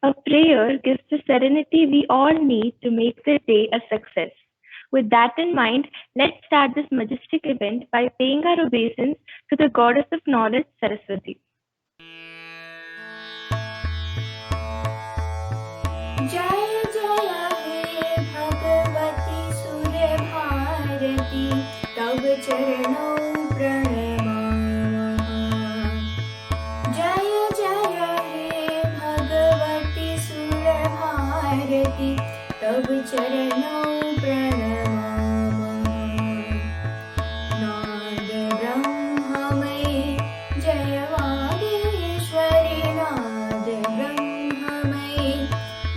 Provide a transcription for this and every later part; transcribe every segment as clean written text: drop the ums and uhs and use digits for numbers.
A prayer gives the serenity we all need to make the day a success. With that in mind, let's start this majestic event by paying our obeisance to the goddess of knowledge, Saraswati. जय जय हे भगवती सूर्य भारती तव चरणों प्रणमामः। जय जय हे भगवती सूर्य भारती तव चरणों प्रणमामः। नाद ब्रह्ममयी जय वागीश्वरी नाद ब्रह्ममयी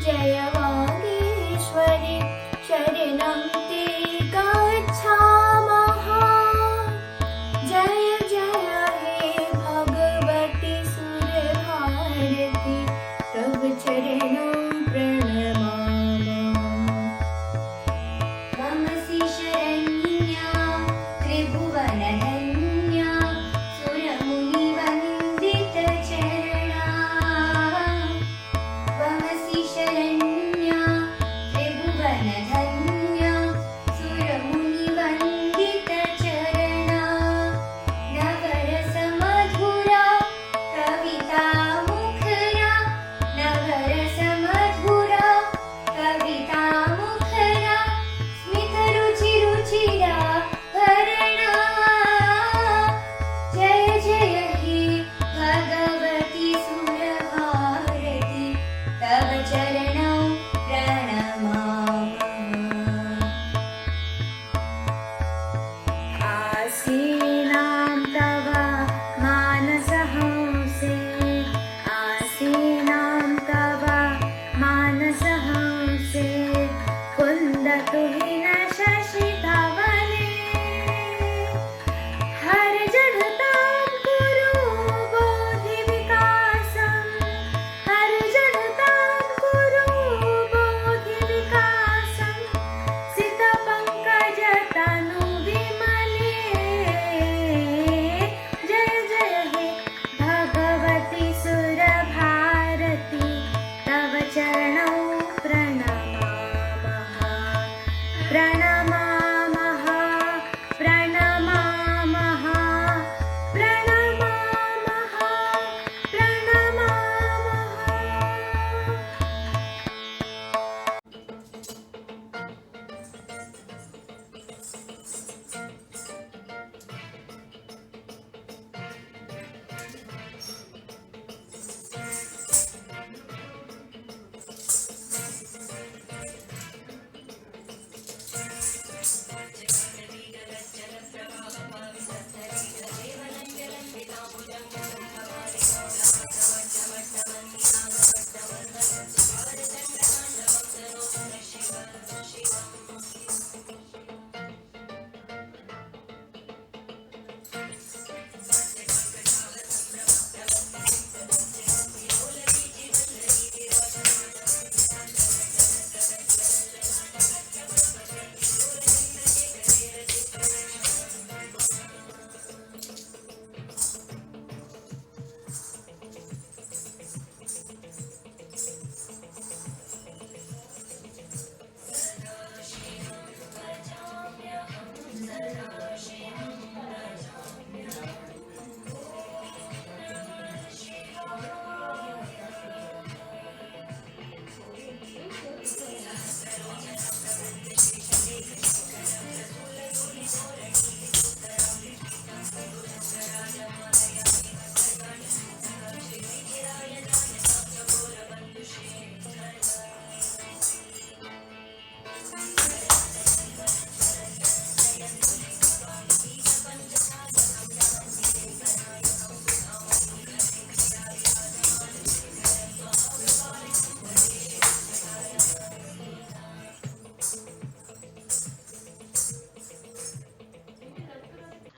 जय वागीश्वरी शरणं ते गच्छामः। जय जय हे भगवती सूर्यभारती तव चरणों प्रणमामः। त्वमसि शरण्या त्रिभुवनधन्या सुरमुनिवन्दितचरणा। त्वमसि शरण्या त्रिभुवनधन्या सुरमुनिवन्दितचरणा। नवरसमधुरा कवितामुखरा नवरसमधुरा कवितामुखरा स्मितरुचिरुचिरा भरणा। जय जय हे भगवती सुरभारती तव चरणौ प्रणमामः। आसीनां तव मानसहंसे आसीनां तव मानसहंसे कुन्दतु हि न शशिधवने। हर जडतां कुरु बोधिविकासं हर जडतां कुरु बोधिविकासं सितपङ्कजतनु विमले। जय जय हे भगवती सुरभारती तव चरणौ प्रणमामः। प्रणमामः प्रणमामः प्रणमामः प्रणमामः।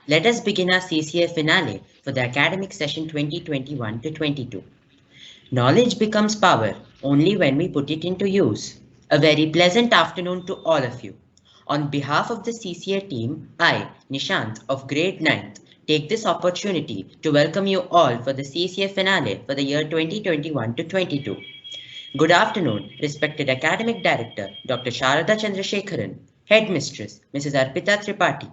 Let us begin our CCA finale for the academic session 2021 to 22. Knowledge becomes power only when we put it into use. A very pleasant afternoon to all of you. On behalf of the CCA team, I, Nishanth of grade 9th, take this opportunity to welcome you all for the CCA finale for the year 2021 to 22. Good afternoon, respected Academic Director Dr. Sharada Chandrasekharan, Headmistress Mrs. Arpita Tripathi,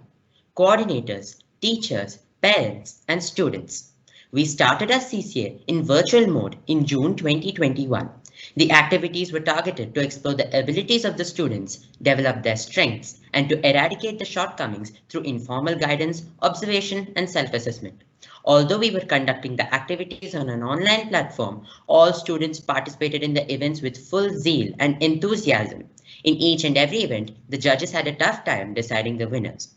coordinators, teachers, parents, and students. We started our CCA in virtual mode in June 2021. The activities were targeted to explore the abilities of the students, develop their strengths, and to eradicate the shortcomings through informal guidance, observation, and self-assessment. Although we were conducting the activities on an online platform, all students participated in the events with full zeal and enthusiasm. In each and every event, the judges had a tough time deciding the winners.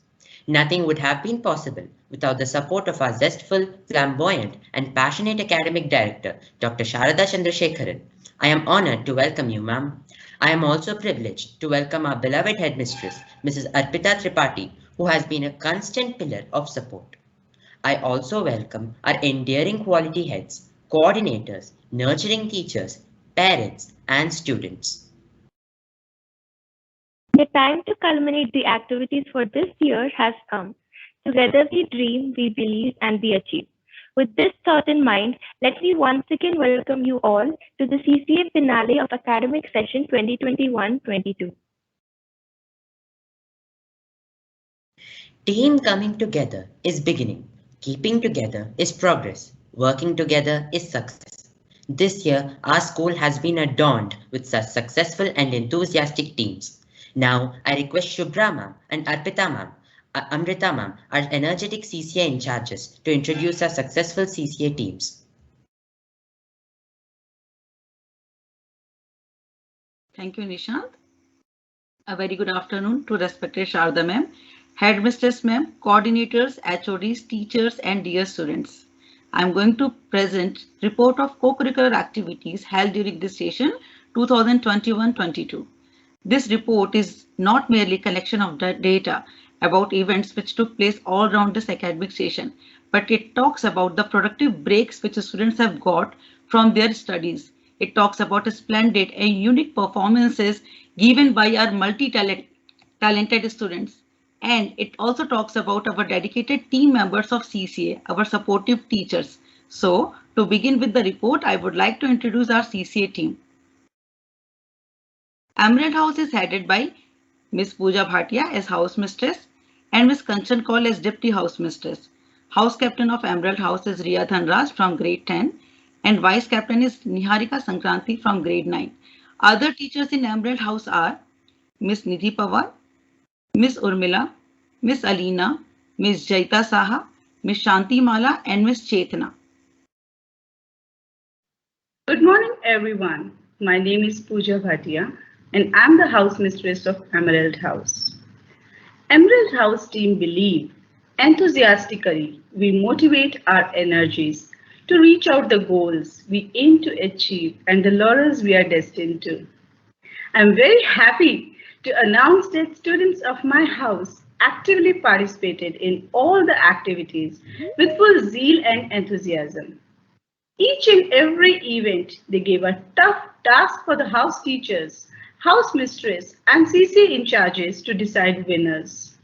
Nothing would have been possible without the support of our zestful, flamboyant, and passionate academic director, Dr. Sharada Chandrasekharan. I am honored to welcome you, ma'am. I am also privileged to welcome our beloved headmistress, Mrs. Arpita Tripathi, who has been a constant pillar of support. I also welcome our endearing quality heads, coordinators, nurturing teachers, parents, and students. The time to culminate the activities for this year has come. Together we dream, we believe, and we achieve. With this thought in mind, let me once again welcome you all to the CCA finale of academic session 2021-22. Team coming together is beginning. Keeping together is progress. Working together is success. This year, our school has been adorned with such successful and enthusiastic teams. Now, I request Shubhra ma'am and Arpita ma'am, Amrita ma'am, our energetic CCA in charges, to introduce our successful CCA teams. Thank you, Nishanth. A very good afternoon to respected Sharda ma'am, headmistress ma'am, coordinators, HODs, teachers, and dear students. I am going to present report of co-curricular activities held during this session 2021-22. This report is not merely collection of data about events which took place all around this academic session, but it talks about the productive breaks which the students have got from their studies. It talks about splendid and unique performances given by our multi-talented students. And it also talks about our dedicated team members of CCA, our supportive teachers. So to begin with the report, I would like to introduce our CCA team. Emerald House is headed by Ms. Pooja Bhatia as house mistress and Ms. Kanchan Kaul as deputy house mistress. House captain of Emerald House is Riya Dhanraj from grade 10 and vice captain is Niharika Sankranti from grade 9. Other teachers in Emerald House are Ms. Nidhi Pawar, Ms. Urmila, Ms. Alina, Ms. Jaita Saha, Ms. Shanti Mala, and Ms. Chetna. Good morning, everyone. My name is Pooja Bhatia, and I'm the house mistress of Emerald House. Emerald House team believe enthusiastically we motivate our energies to reach out the goals we aim to achieve and the laurels we are destined to. I'm very happy to announce that students of my house actively participated in all the activities with full zeal and enthusiasm. Each and every event, they gave a tough task for the house teachers, house mistress, and CCA in charges to decide winners.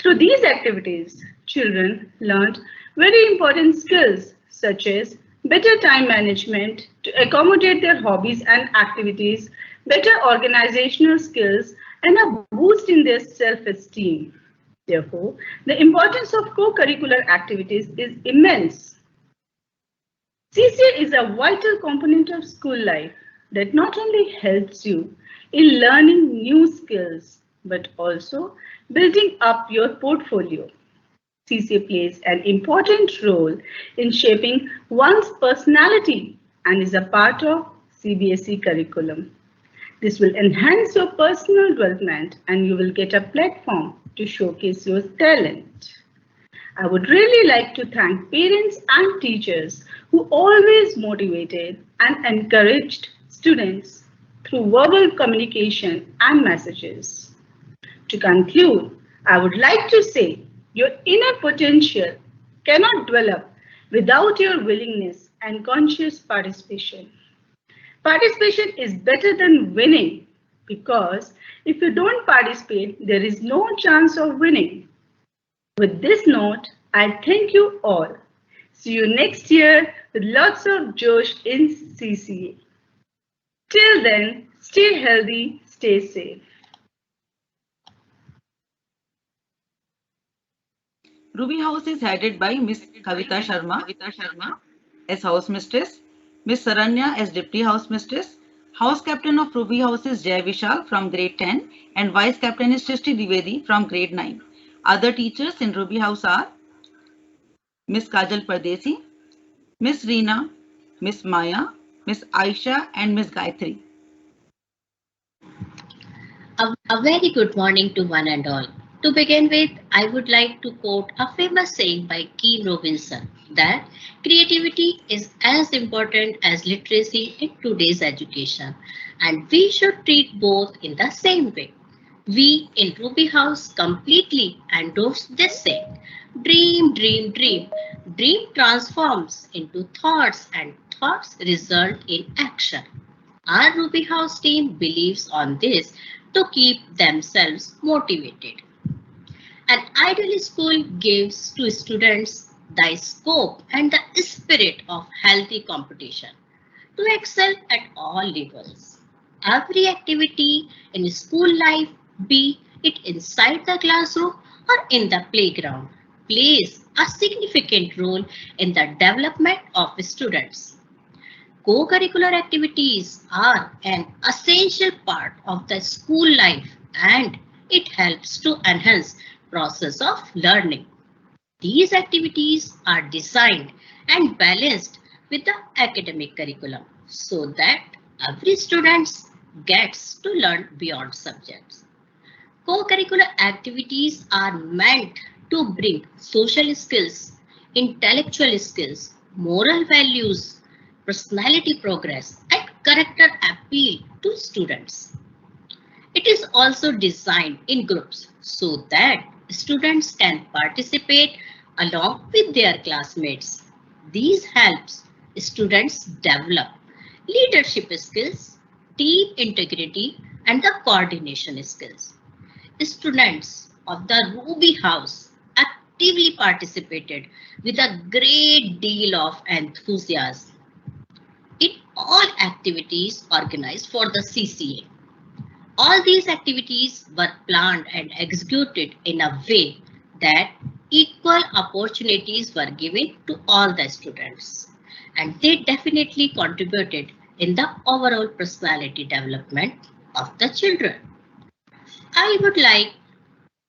Through these activities, children learned very important skills such as better time management to accommodate their hobbies and activities, better organizational skills, and a boost in their self-esteem. Therefore, the importance of co-curricular activities is immense. CCA is a vital component of school life that not only helps you in learning new skills, but also building up your portfolio. CCA plays an important role in shaping one's personality and is a part of CBSE curriculum. This will enhance your personal development and you will get a platform to showcase your talent. I would really like to thank parents and teachers who always motivated and encouraged students through verbal communication and messages. To conclude, I would like to say your inner potential cannot develop without your willingness and conscious participation. Participation is better than winning because if you don't participate, there is no chance of winning. With this note, I thank you all. See you next year with lots of Josh in CCA. Till then, stay healthy, stay safe. Ruby House is headed by Miss Kavita Sharma as house mistress, Miss Saranya as deputy house mistress. House captain of Ruby House is Jay Vishal from grade 10 and vice captain is Srishti Divedi from grade 9. Other teachers in Ruby House are Miss Kajal Pardesi, Miss Reena, Miss Maya, Miss Aisha and Miss Gayatri. A very good morning to one and all. To begin with, I would like to quote a famous saying by Kim Robinson that creativity is as important as literacy in today's education, and we should treat both in the same way. We in Ruby House completely endorse this saying. Dream, dream, dream. Dream transforms into thoughts and thoughts result in action. Our Ruby House team believes on this to keep themselves motivated. An ideal school gives to students the scope and the spirit of healthy competition to excel at all levels. Every activity in school life, be it inside the classroom or in the playground, plays a significant role in the development of students. Co-curricular activities are an essential part of the school life and it helps to enhance process of learning. These activities are designed and balanced with the academic curriculum so that every student gets to learn beyond subjects. Co-curricular activities are meant to bring social skills, intellectual skills, moral values, personality progress, and character appeal to students. It is also designed in groups so that students can participate along with their classmates. These helps students develop leadership skills, team integrity, and the coordination skills. Students of the Ruby House actively participated with a great deal of enthusiasm in all activities organized for the CCA. All these activities were planned and executed in a way that equal opportunities were given to all the students. And they definitely contributed in the overall personality development of the children. I would like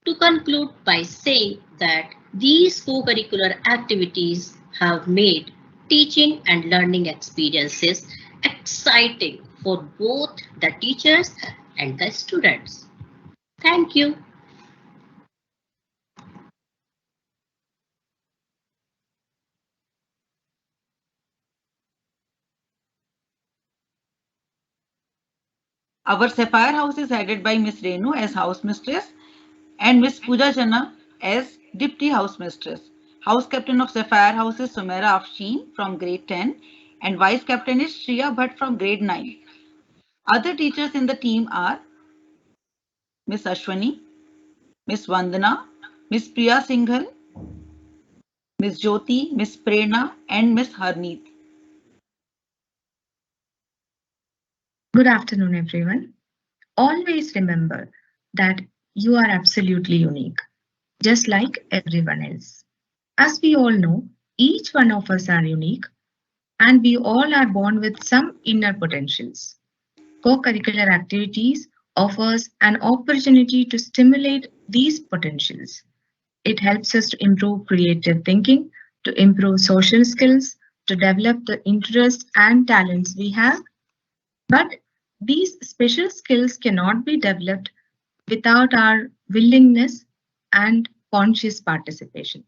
to conclude by saying that these co-curricular activities have made teaching and learning experiences exciting for both the teachers and the students. Thank you. Our Sapphire House is headed by Miss Renu as house mistress and Miss Pooja Jana as deputy house mistress. House captain of Sapphire House is Sumera Afshin from grade 10 and vice captain is Shriya Bhatt from grade 9. Other teachers in the team are Miss Ashwani, Miss Vandana, Miss Priya Singhal, Miss Jyoti, Miss Prerna and Miss Harneet. Good afternoon, everyone. Always remember that you are absolutely unique, just like everyone else. As we all know, each one of us are unique and we all are born with some inner potentials. Co-curricular activities offers an opportunity to stimulate these potentials. It helps us to improve creative thinking, to improve social skills, to develop the interests and talents we have. But these special skills cannot be developed without our willingness and conscious participation.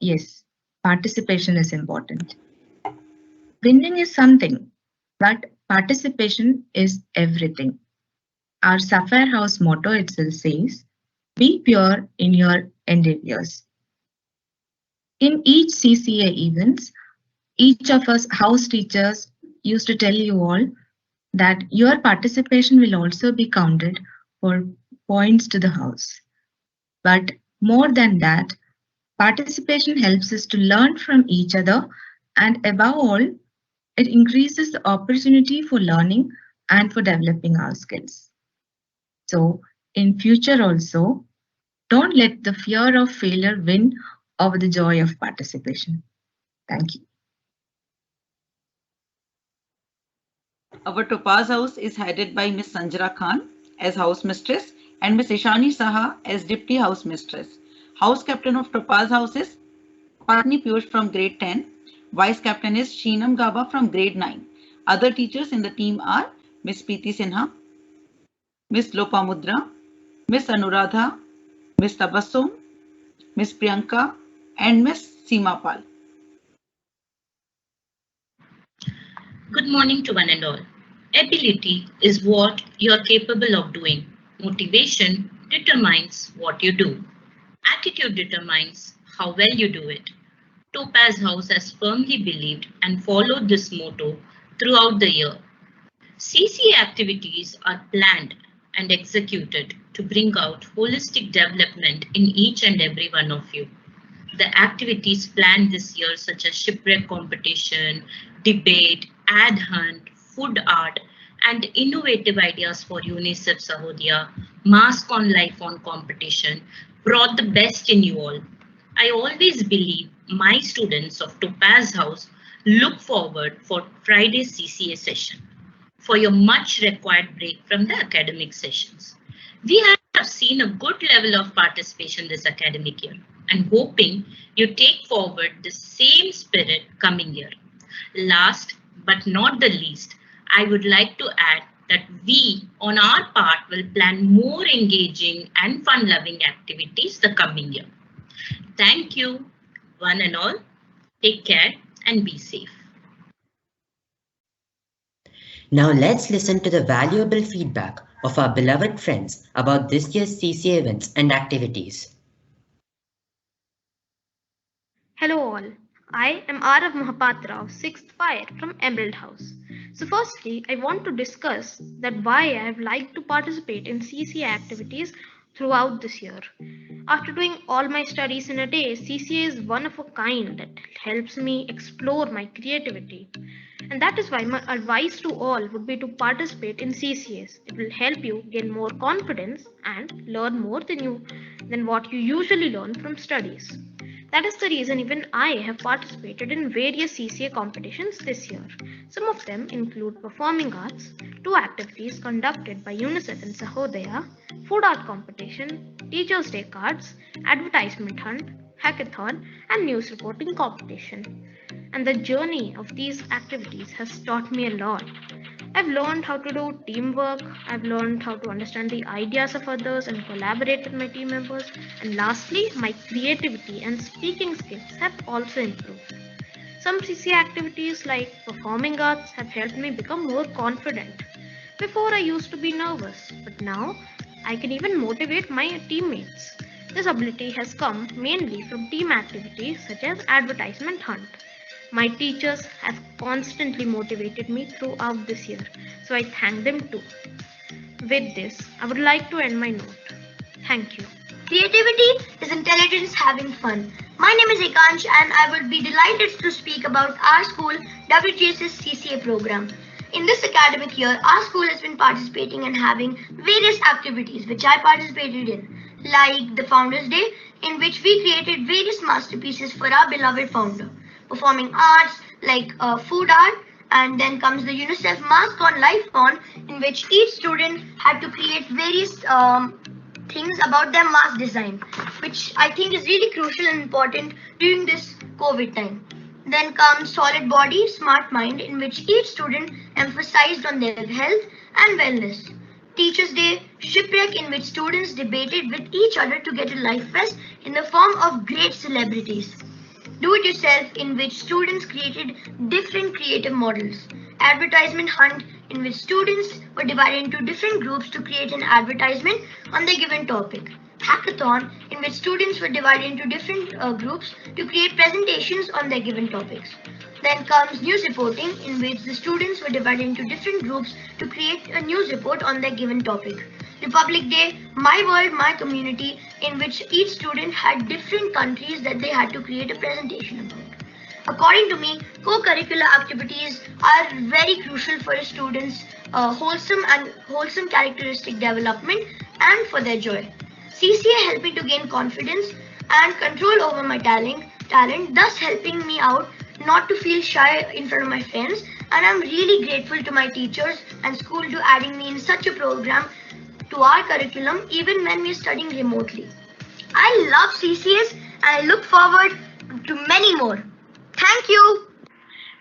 Yes, participation is important. Winning is something, but participation is everything. Our Sapphire House motto itself says, be pure in your endeavors. In each CCA events, each of us house teachers used to tell you all that your participation will also be counted for points to the house. But more than that, participation helps us to learn from each other and above all, it increases the opportunity for learning and for developing our skills. So, in future also, don't let the fear of failure win over the joy of participation. Thank you. Our Topaz house is headed by Miss Sanjana Khan as house mistress and Miss Ishani Saha as deputy house mistress. House captain of Topaz house is Patni Piyush from grade 10. Vice captain is Sheenam Gaba from grade 9. Other teachers in the team are Miss Preeti Sinha, Miss Lopamudra, Miss Anuradha, Miss Tabassum, Miss Priyanka, and Miss Seema Pal. Good morning to one and all. Ability is what you are capable of doing. Motivation determines what you do. Attitude determines how well you do it. Topaz House has firmly believed and followed this motto throughout the year. CCA activities are planned and executed to bring out holistic development in each and every one of you. The activities planned this year, such as shipwreck competition, debate, ad hunt, food art, and innovative ideas for UNICEF Sahodaya, Mask on Life on competition, brought the best in you all. I always believe my students of Topaz House look forward for Friday's CCA session for your much required break from the academic sessions. We have seen a good level of participation this academic year and hoping you take forward the same spirit coming year. Last but not the least, I would like to add that we on our part will plan more engaging and fun-loving activities the coming year. Thank you, one and all. Take care and be safe. Now let's listen to the valuable feedback of our beloved friends about this year's CCA events and activities. Hello all, I am Arav Mahapatra of 6th Fire from Emerald House. So firstly, I want to discuss that why I have liked to participate in CCA activities throughout this year. After doing all my studies in a day, CCA is one of a kind that helps me explore my creativity. And that is why my advice to all would be to participate in CCAs. It will help you gain more confidence and learn more than what you usually learn from studies. That is the reason even I have participated in various CCA competitions this year. Some of them include performing arts, 2 activities conducted by UNICEF and Sahodaya, food art competition, Teachers' Day cards, advertisement hunt, hackathon, and news reporting competition. And the journey of these activities has taught me a lot. I've learned how to do teamwork, I've learned how to understand the ideas of others and collaborate with my team members, and lastly, my creativity and speaking skills have also improved. Some CCA activities like performing arts have helped me become more confident. Before I used to be nervous, but now I can even motivate my teammates. This ability has come mainly from team activities such as advertisement hunt. My teachers have constantly motivated me throughout this year, so I thank them too. With this, I would like to end my note. Thank you. Creativity is intelligence having fun. My name is Ekansh and I would be delighted to speak about our school WGS's CCA program. In this academic year, our school has been participating and having various activities which I participated in, like the Founders Day, in which we created various masterpieces for our beloved founder, performing arts like food art, and then comes the UNICEF Mask on Life on, in which each student had to create various things about their mask design, which I think is really crucial and important during this COVID time. Then comes Solid Body, Smart Mind, in which each student emphasized on their health and wellness. Teachers' Day, Shipwreck, in which students debated with each other to get a life vest in the form of great celebrities. Do It Yourself, in which students created different creative models. Advertisement Hunt, in which students were divided into different groups to create an advertisement on their given topic. Hackathon, in which students were divided into different groups to create presentations on their given topics. Then comes news reporting, in which the students were divided into different groups to create a news report on their given topic. Republic Day, My World, My Community, in which each student had different countries that they had to create a presentation about. According to me, co-curricular activities are very crucial for a student's wholesome characteristic development, and for their joy. CCA helped me to gain confidence and control over my talent, thus helping me out not to feel shy in front of my friends. And I'm really grateful to my teachers and school to adding me in such a program to our curriculum even when we're studying remotely. I love CCS and I look forward to many more. Thank you.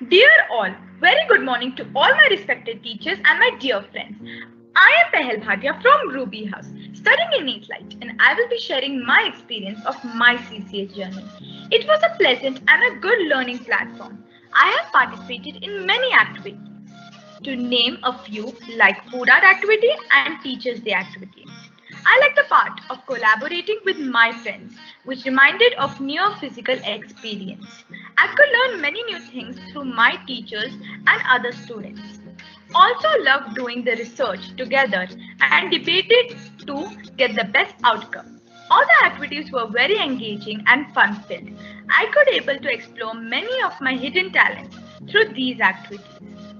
Dear all, very good morning to all my respected teachers and my dear friends. I am Pehel Bhatia from Ruby House, studying in 8th Light, and I will be sharing my experience of my CCA journey. It was a pleasant and a good learning platform. I have participated in many activities. To name a few, like food art activity and Teachers Day activity. I like the part of collaborating with my friends, which reminded of near physical experience. I could learn many new things through my teachers and other students. Also loved doing the research together and debated to get the best outcome. All the activities were very engaging and fun-filled. I could able to explore many of my hidden talents through these activities.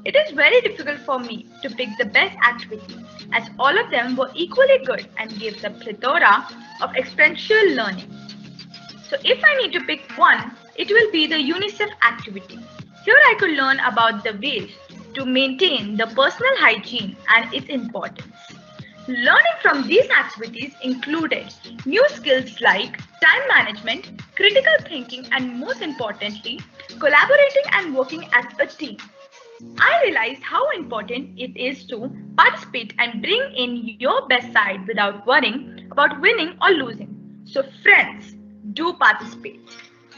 It is very difficult for me to pick the best activity as all of them were equally good and gave the plethora of experiential learning. So if I need to pick one, it will be the UNICEF activity. Here I could learn about the ways to maintain the personal hygiene and its importance. Learning from these activities included new skills like time management, critical thinking, and most importantly, collaborating and working as a team. I realized how important it is to participate and bring in your best side without worrying about winning or losing. So friends, do participate.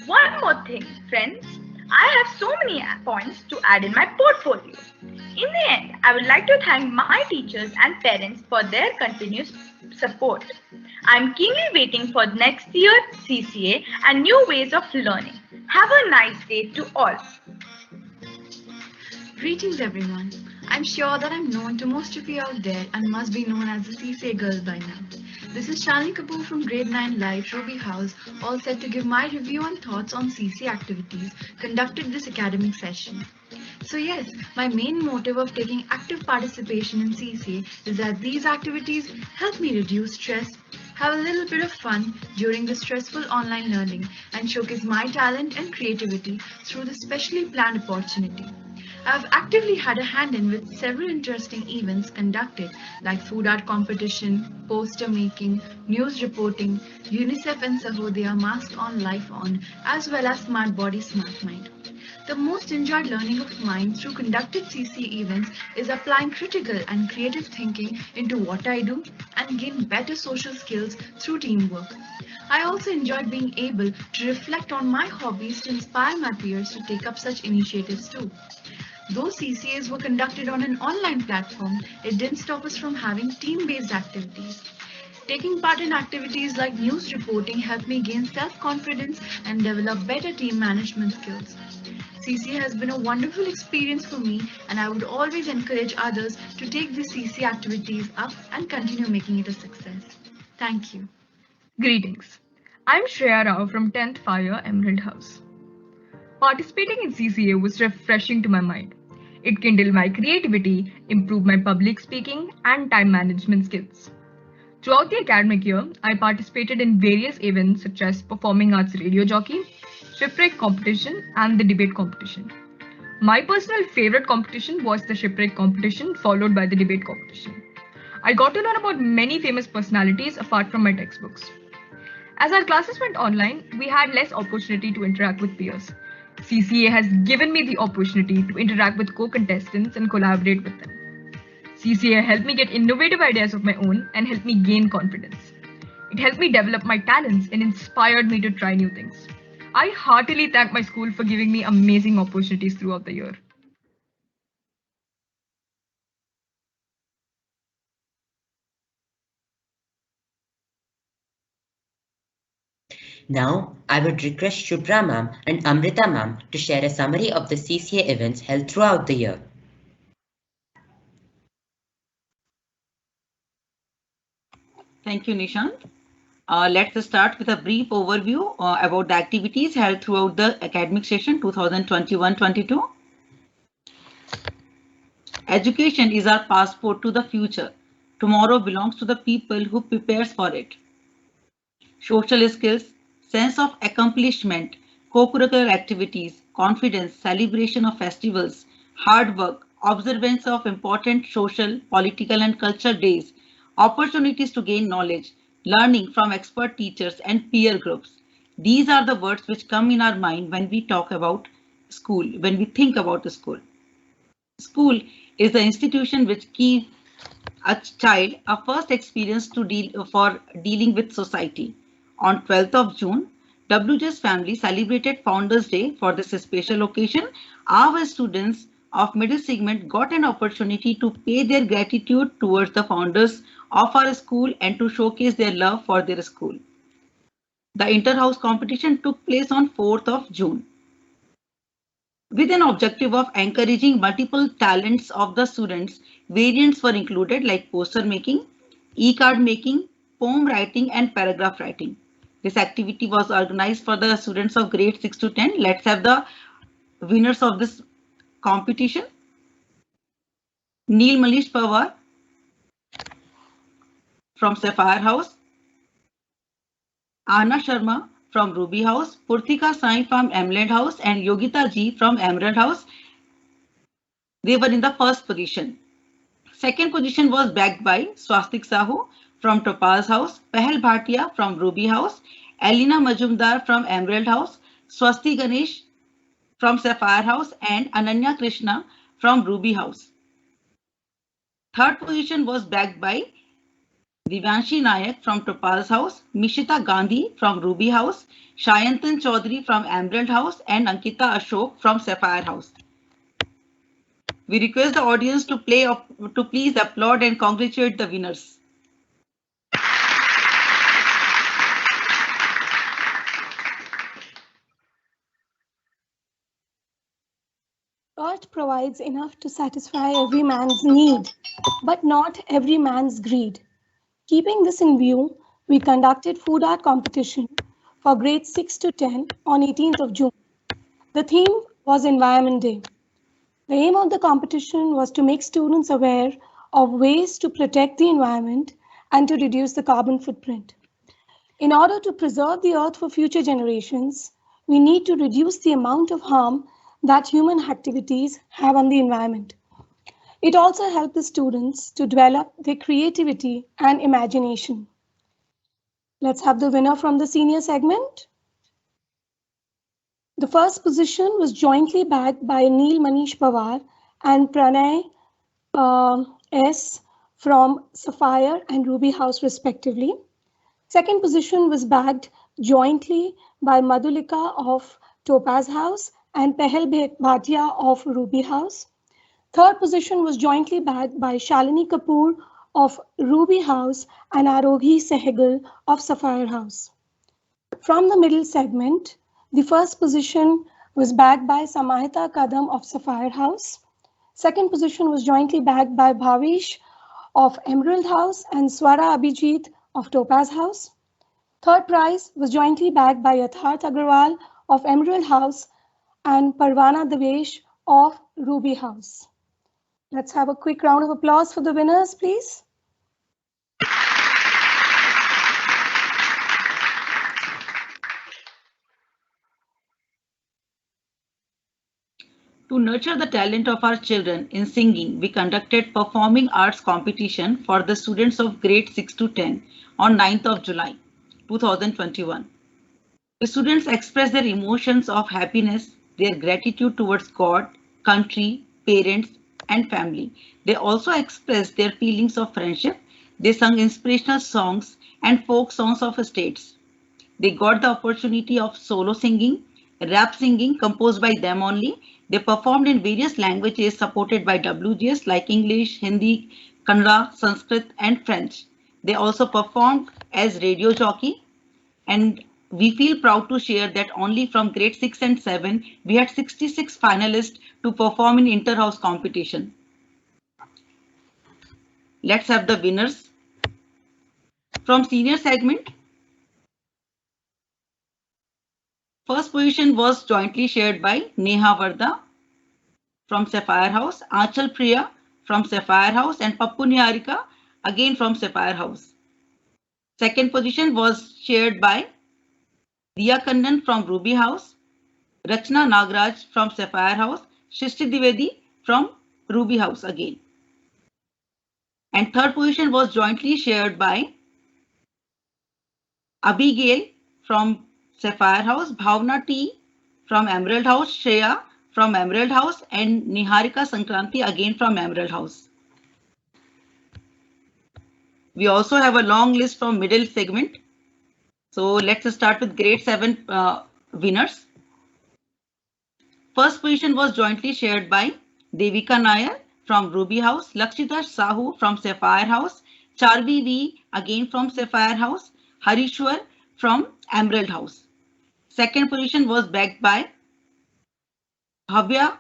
One more thing, friends, I have so many points to add in my portfolio. In the end, I would like to thank my teachers and parents for their continuous support. I'm keenly waiting for next year CCA and new ways of learning. Have a nice day to all. Greetings everyone. I'm sure that I'm known to most of you out there and must be known as the CCA girl by now. This is Shalini Kapoor from Grade 9 Light Ruby House, all set to give my review and thoughts on CCA activities conducted this academic session. So yes, my main motive of taking active participation in CCA is that these activities help me reduce stress, have a little bit of fun during the stressful online learning, and showcase my talent and creativity through the specially planned opportunity. I have actively had a hand in with several interesting events conducted like food art competition, poster making, news reporting, UNICEF and Sahodaya Mask on Life On, as well as Smart Body Smart Mind. The most enjoyed learning of mine through conducted CCA events is applying critical and creative thinking into what I do and gain better social skills through teamwork. I also enjoyed being able to reflect on my hobbies to inspire my peers to take up such initiatives too. Though CCAs were conducted on an online platform, it didn't stop us from having team-based activities. Taking part in activities like news reporting helped me gain self-confidence and develop better team management skills. CCA has been a wonderful experience for me, and I would always encourage others to take these CCA activities up and continue making it a success. Thank you. Greetings. I'm Shreya Rao from 10th Fire Emerald House. Participating in CCA was refreshing to my mind. It kindled my creativity, improved my public speaking and time management skills. Throughout the academic year, I participated in various events such as performing arts radio jockey, shipwreck competition and the debate competition. My personal favorite competition was the shipwreck competition followed by the debate competition. I got to learn about many famous personalities apart from my textbooks. As our classes went online, we had less opportunity to interact with peers. CCA has given me the opportunity to interact with co-contestants and collaborate with them. CCA helped me get innovative ideas of my own and helped me gain confidence. It helped me develop my talents and inspired me to try new things. I heartily thank my school for giving me amazing opportunities throughout the year. Now, I would request Shubhra ma'am and Amrita ma'am to share a summary of the CCA events held throughout the year. Thank you, Nishant. Let's start with a brief overview about the activities held throughout the academic session 2021-22. Education is our passport to the future. Tomorrow belongs to the people who prepares for it. Social skills, sense of accomplishment, co-curricular activities, confidence, celebration of festivals, hard work, observance of important social, political and cultural days, opportunities to gain knowledge, learning from expert teachers and peer groups. These are the words which come in our mind when we talk about school, when we think about the school. School is the institution which gives a child a first experience to deal for dealing with society. On 12th of June, WJ's family celebrated Founders Day. For this special occasion, our students of middle segment got an opportunity to pay their gratitude towards the founders of our school and to showcase their love for their school. The inter-house competition took place on 4th of June. With an objective of encouraging multiple talents of the students, variants were included like poster making, e-card making, poem writing and paragraph writing. This activity was organized for the students of grade 6 to 10. Let's have the winners of this competition. Neil Manish Pawar from Sapphire House, Anna Sharma from Ruby House, Purthika Sai from Emerald House and Yogita Ji from Emerald House. They were in the first position. Second position was backed by Swastik Sahu from Topaz House, Pahal Bhatia from Ruby House, Alina Majumdar from Emerald House, Swasti Ganesh from Sapphire House and Ananya Krishna from Ruby House. Third position was backed by Divyanshi Nayak from Topaz House, Mishita Gandhi from Ruby House, Shayantan Chaudhary from Emerald House and Ankita Ashok from Sapphire House. We request the audience to please applaud and congratulate the winners. Earth provides enough to satisfy every man's need, but not every man's greed. Keeping this in view, we conducted food art competition for grades 6 to 10 on 18th of June. The theme was Environment Day. The aim of the competition was to make students aware of ways to protect the environment and to reduce the carbon footprint. In order to preserve the earth for future generations, we need to reduce the amount of harm that human activities have on the environment. It also helped the students to develop their creativity and imagination. Let's have the winner from the senior segment. The first position was jointly bagged by Neil Manish Pawar and Pranay S. from Sapphire and Ruby House respectively. Second position was bagged jointly by Madhulika of Topaz House and Pahal Bhatia of Ruby House. Third position was jointly bagged by Shalini Kapoor of Ruby House and Aroghi Sehgal of Sapphire House. From the middle segment, the first position was bagged by Samahita Kadam of Sapphire House. Second position was jointly bagged by Bhavish of Emerald House and Swara Abhijit of Topaz House. Third prize was jointly bagged by Yatharth Agarwal of Emerald House and Parvana Devesh of Ruby House. Let's have a quick round of applause for the winners, please. To nurture the talent of our children in singing, we conducted performing arts competition for the students of grade 6 to 10 on 9th of July 2021. The students expressed their emotions of happiness, their gratitude towards God, country, parents, and family. They also expressed their feelings of friendship. They sung inspirational songs and folk songs of states. They got the opportunity of solo singing, rap singing composed by them only. They performed in various languages supported by WGS like English, Hindi, Kannada, Sanskrit, and French. They also performed as radio jockey, and we feel proud to share that only from grade 6 and 7, we had 66 finalists to perform in inter-house competition. Let's have the winners. From senior segment, first position was jointly shared by Neha Varda from Sapphire House, Achal Priya from Sapphire House, and Pappu Niharika again from Sapphire House. Second position was shared by Diya Kannan from Ruby House, Rachna Nagraj from Sapphire House, Shristi Divedi from Ruby House again. And third position was jointly shared by Abigail from Sapphire House, Bhavna T from Emerald House, Shreya from Emerald House, and Niharika Sankranti again from Emerald House. We also have a long list from middle segment. So let's start with grade 7 winners. First position was jointly shared by Devika Nair from Ruby House, Lakshita Sahu from Sapphire House, Charvi V again from Sapphire House, Harishwar from Emerald House. Second position was backed by Bhavya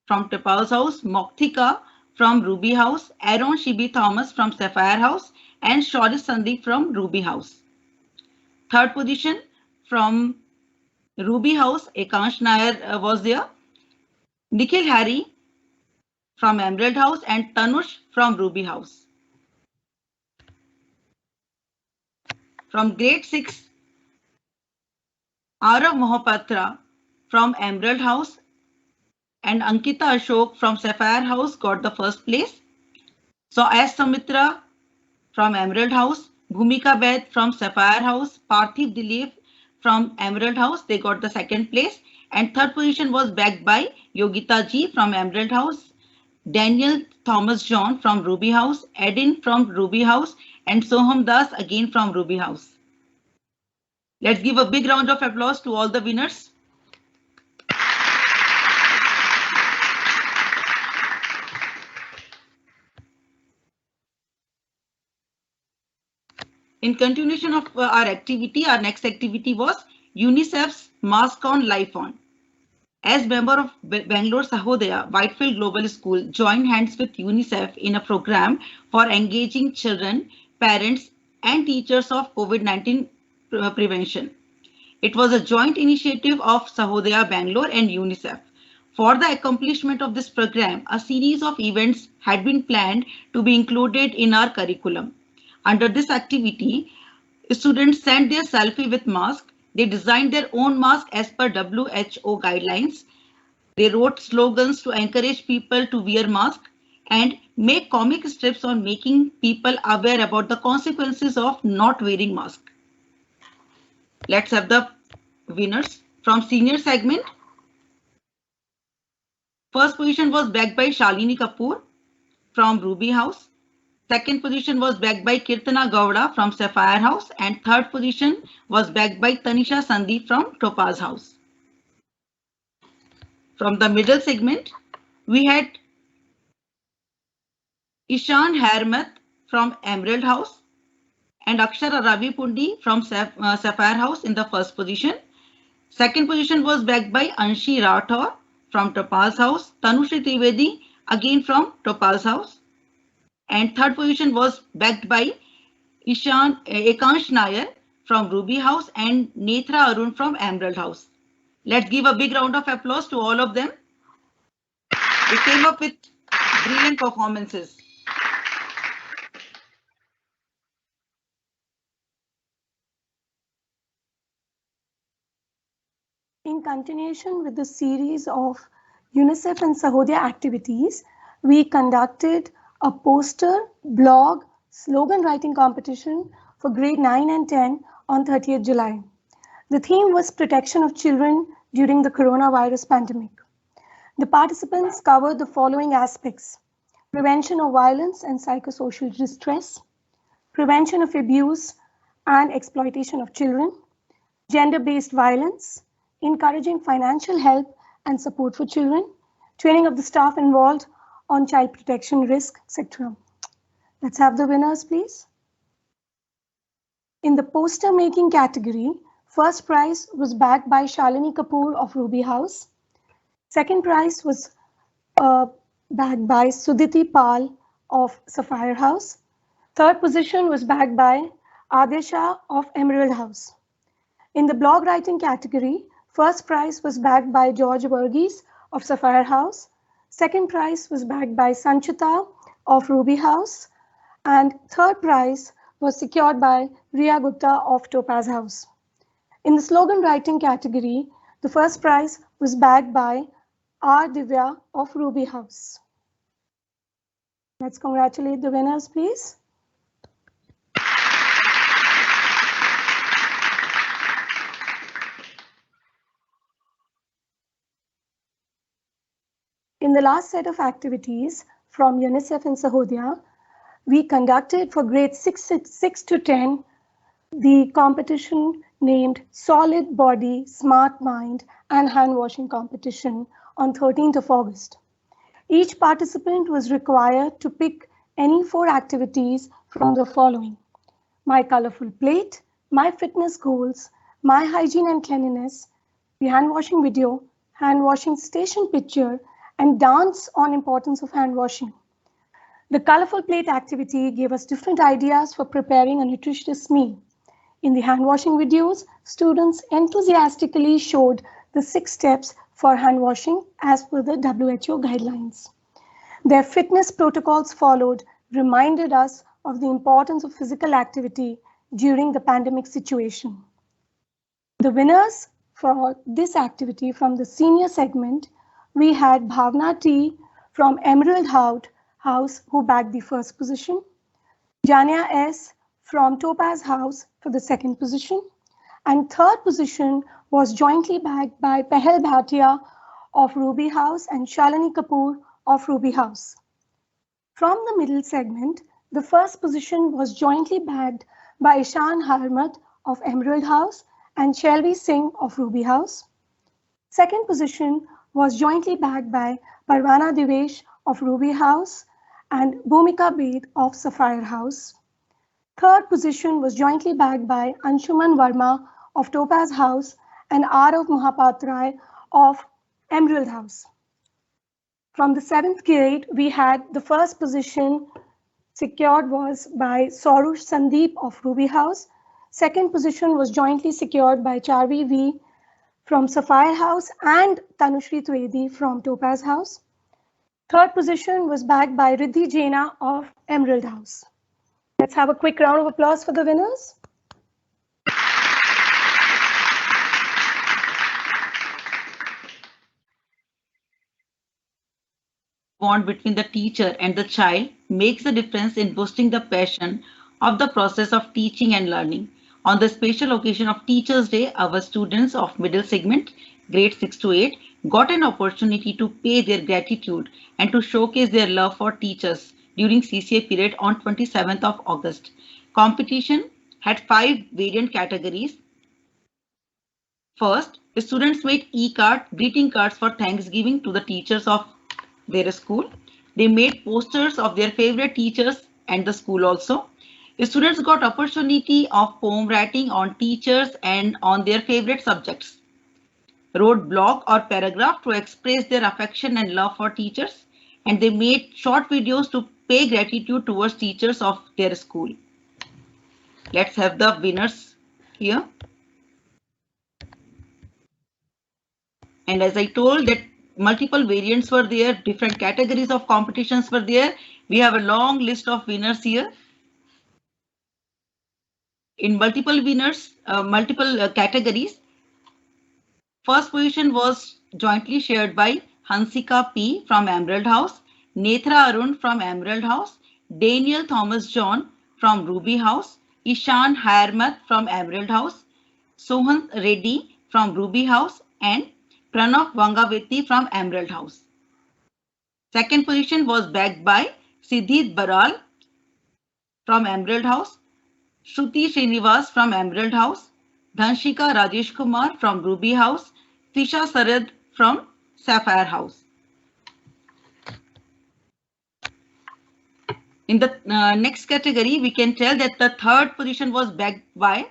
from Topaz House, Moktika from Ruby House, Aaron Shibi Thomas from Sapphire House, and Shoris Sandeep from Ruby House. Third position from Ruby House, Ekansh Nair was there, Nikhil Harry from Emerald House, and Tanush from Ruby House. From grade 6, Arav Mohapatra from Emerald House and Ankita Ashok from Sapphire House got the first place. So S. Samitra from Emerald House, Bhumika Vaid from Sapphire House, Parthiv Dilip from Emerald House, they got the second place. And third position was backed by Yogita Ji from Emerald House, Daniel Thomas John from Ruby House, Edin from Ruby House, and Soham Das again from Ruby House. Let's give a big round of applause to all the winners. In continuation of our activity, our next activity was UNICEF's Mask on Life On. As member of Bangalore Sahodaya Whitefield Global School joined hands with UNICEF in a program for engaging children, parents, and teachers of COVID-19 prevention. It was a joint initiative of Sahodaya Bangalore and UNICEF. For the accomplishment of this program, a series of events had been planned to be included in our curriculum. Under this activity, students sent their selfie with mask. They designed their own mask as per WHO guidelines. They wrote slogans to encourage people to wear masks and make comic strips on making people aware about the consequences of not wearing masks. Let's have the winners from senior segment. First position was backed by Shalini Kapoor from Ruby House. Second position was backed by Kirtana Gowda from Sapphire House, and third position was backed by Tanisha Sandeep from Topaz House. From the middle segment, we had Ishan Harmath from Emerald House and Akshara Ravi Pundi from Sapphire House in the first position. Second position was backed by Anshi Rathor from Topaz House, Tanushri Trivedi again from Topaz House. And third position was backed by Ekansh Nair from Ruby House and Netra Arun from Emerald House. Let's give a big round of applause to all of them. They came up with brilliant performances. In continuation with the series of UNICEF and Sahodaya activities, we conducted a poster, blog, slogan writing competition for grade 9 and 10 on 30th July. The theme was protection of children during the coronavirus pandemic. The participants covered the following aspects: prevention of violence and psychosocial distress, prevention of abuse and exploitation of children, gender-based violence, encouraging financial help and support for children, training of the staff involved on child protection risk, etc. Let's have the winners, please. In the poster making category, first prize was backed by Shalini Kapoor of Ruby House. Second prize was backed by Sudhiti Pal of Sapphire House. Third position was backed by Adesha of Emerald House. In the blog writing category, first prize was backed by George Verghese of Sapphire House. Second prize was bagged by Sanchita of Ruby House. And third prize was secured by Riya Gupta of Topaz House. In the slogan writing category, the first prize was bagged by R. Divya of Ruby House. Let's congratulate the winners, please. In the last set of activities from UNICEF in Sahodia, we conducted for grades 6 to 10 the competition named Solid Body, Smart Mind and Hand Washing Competition on 13th of August. Each participant was required to pick any 4 activities from the following: my colorful plate, my fitness goals, my hygiene and cleanliness, the hand washing video, hand washing station picture, and dance on importance of hand washing. The colorful plate activity gave us different ideas for preparing a nutritious meal. In the hand washing videos, students enthusiastically showed the 6 steps for hand washing as per the WHO guidelines. Their fitness protocols followed reminded us of the importance of physical activity during the pandemic situation. The winners for this activity from the senior segment, we had Bhavna T from Emerald House who bagged the first position, Jania S from Topaz House for the second position, and third position was jointly bagged by Pehel Bhatia of Ruby House and Shalini Kapoor of Ruby House. From the middle segment, the first position was jointly bagged by Ishan Harmat of Emerald House and Shelvi Singh of Ruby House. Second position was jointly bagged by Parwana Divesh of Ruby House and Bhumika Bed of Sapphire House. Third position was jointly bagged by Anshuman Verma of Topaz House and Arav Mahapatrai of Emerald House. From the 7th grade, we had the first position secured was by Sorush Sandeep of Ruby House. Second position was jointly secured by Charvi V from Sapphire House and Tanushri Twedi from Topaz House. Third position was bagged by Riddhi Jaina of Emerald House. Let's have a quick round of applause for the winners. Bond between the teacher and the child makes a difference in boosting the passion of the process of teaching and learning. On the special occasion of Teachers' Day, our students of middle segment, grade 6 to 8, got an opportunity to pay their gratitude and to showcase their love for teachers during CCA period on 27th of August. Competition had 5 variant categories. First, the students made e-card, greeting cards for Thanksgiving to the teachers of their school. They made posters of their favorite teachers and the school also. The students got opportunity of poem writing on teachers and on their favorite subjects. Wrote blog or paragraph to express their affection and love for teachers, and they made short videos to pay gratitude towards teachers of their school. Let's have the winners here. And as I told that multiple variants were there, different categories of competitions were there. We have a long list of winners here. In multiple winners, multiple categories. First position was jointly shared by Hansika P from Emerald House, Netra Arun from Emerald House, Daniel Thomas John from Ruby House, Ishan Harmat from Emerald House, Sohan Reddy from Ruby House, and Pranav Vangaveti from Emerald House. Second position was bagged by Siddhit Baral from Emerald House, Shruti Srinivas from Emerald House, Dhanshika Rajesh Kumar from Ruby House, Tisha Sarad from Sapphire House. In the next category, we can tell that the third position was bagged by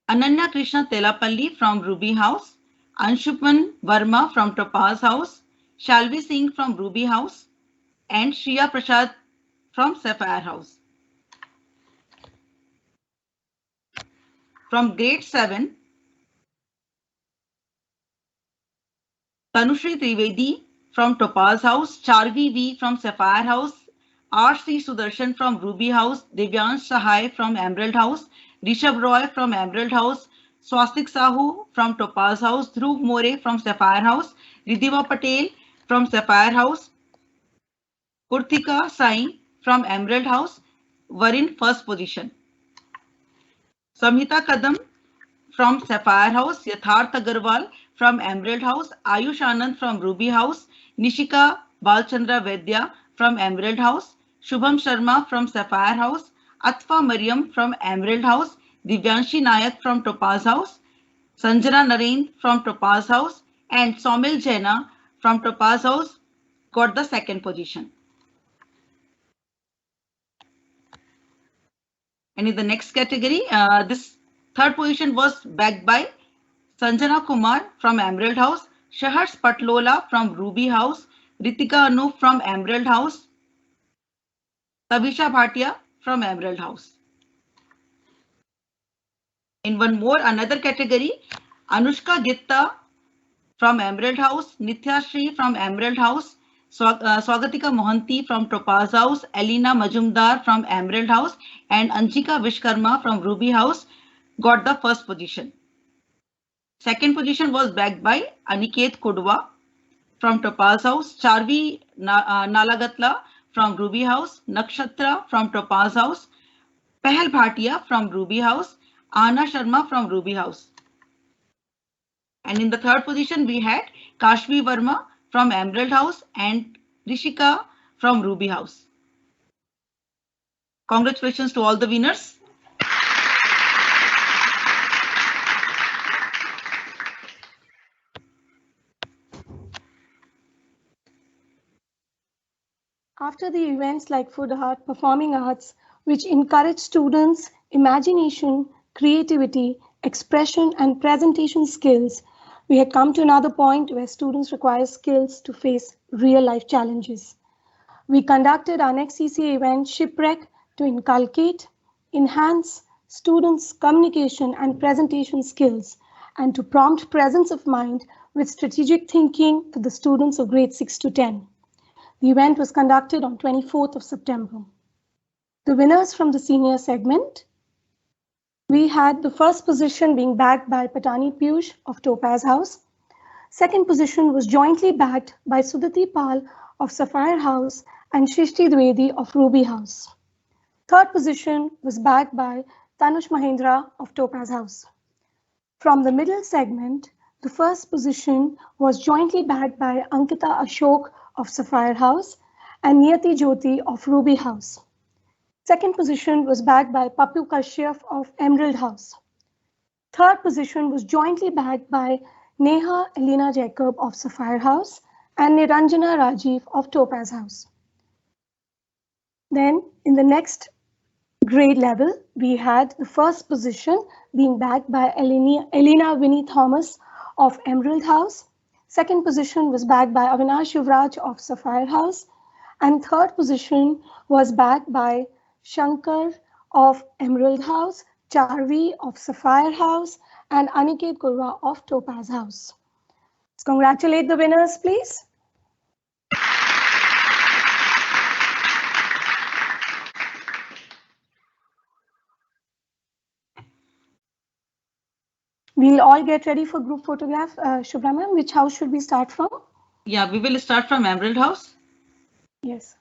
Ananya Krishna Telapalli from Ruby House, Anshuman Verma from Topaz House, Shalvi Singh from Ruby House, and Shriya Prasad from Sapphire House. From grade 7, Tanushri Trivedi from Topaz House, Charvi V from Sapphire House, R.C. Sudarshan from Ruby House, Divyansh Sahai from Emerald House, Rishabh Roy from Emerald House, Swastik Sahu from Topaz House, Dhruv More from Sapphire House, Ridhiva Patel from Sapphire House, Kurtika Sai from Emerald House were in first position. Samhita Kadam from Sapphire House, Yatharth Agarwal from Emerald House, Ayush Anand from Ruby House, Nishika Balchandra Vedya from Emerald House, Shubham Sharma from Sapphire House, Atfa Mariam from Emerald House, Divyanshi Nayak from Topaz House, Sanjana Naren from Topaz House, and Somil Jaina from Topaz House got the second position. And in the next category, this third position was backed by Sanjana Kumar from Emerald House, Shahars Patlola from Ruby House, Ritika Anup from Emerald House, Tabisha Bhatia from Emerald House. In one more, another category, Anushka Gitta from Emerald House, Nithya Shri from Emerald House, Swagatika Mohanty from Topaz House, Elena Majumdar from Emerald House, and Anjika Vishkarma from Ruby House got the first position. Second position was backed by Aniket Kudwa from Topaz House, Charvi Nalagatla from Ruby House, Nakshatra from Topaz House, Pehal Bhatia from Ruby House, Anna Sharma from Ruby House. And in the third position, we had Kashvi Verma from Emerald House and Rishika from Ruby House. Congratulations to all the winners. After the events like food art, performing arts, which encourage students' imagination, creativity, expression, and presentation skills, we had come to another point where students require skills to face real-life challenges. We conducted our next CCA event, Shipwreck, to inculcate, enhance students' communication and presentation skills, and to prompt presence of mind with strategic thinking for the students of grades 6 to 10. The event was conducted on 24th of September. The winners from the senior segment, we had the first position being backed by Patani Piyush of Topaz House. Second position was jointly backed by Sudati Pal of Sapphire House and Shrishti Dwivedi of Ruby House. Third position was backed by Tanush Mahendra of Topaz House. From the middle segment, the first position was jointly backed by Ankita Ashok of Sapphire House and Niyati Jyoti of Ruby House. Second position was backed by Papu Kashyap of Emerald House. Third position was jointly backed by Neha Elena Jacob of Sapphire House and Niranjana Rajiv of Topaz House. Then in the next grade level, we had the first position being backed by Elena Winnie Thomas of Emerald House. Second position was backed by Avinash Yuvraj of Sapphire House. And third position was backed by Shankar of Emerald House, Charvi of Sapphire House, and Aniket Kurwa of Topaz House. Let's congratulate the winners, please. We'll all get ready for group photograph. Shubhra ma'am, which house should we start from? Yeah, we will start from Emerald House. Yes.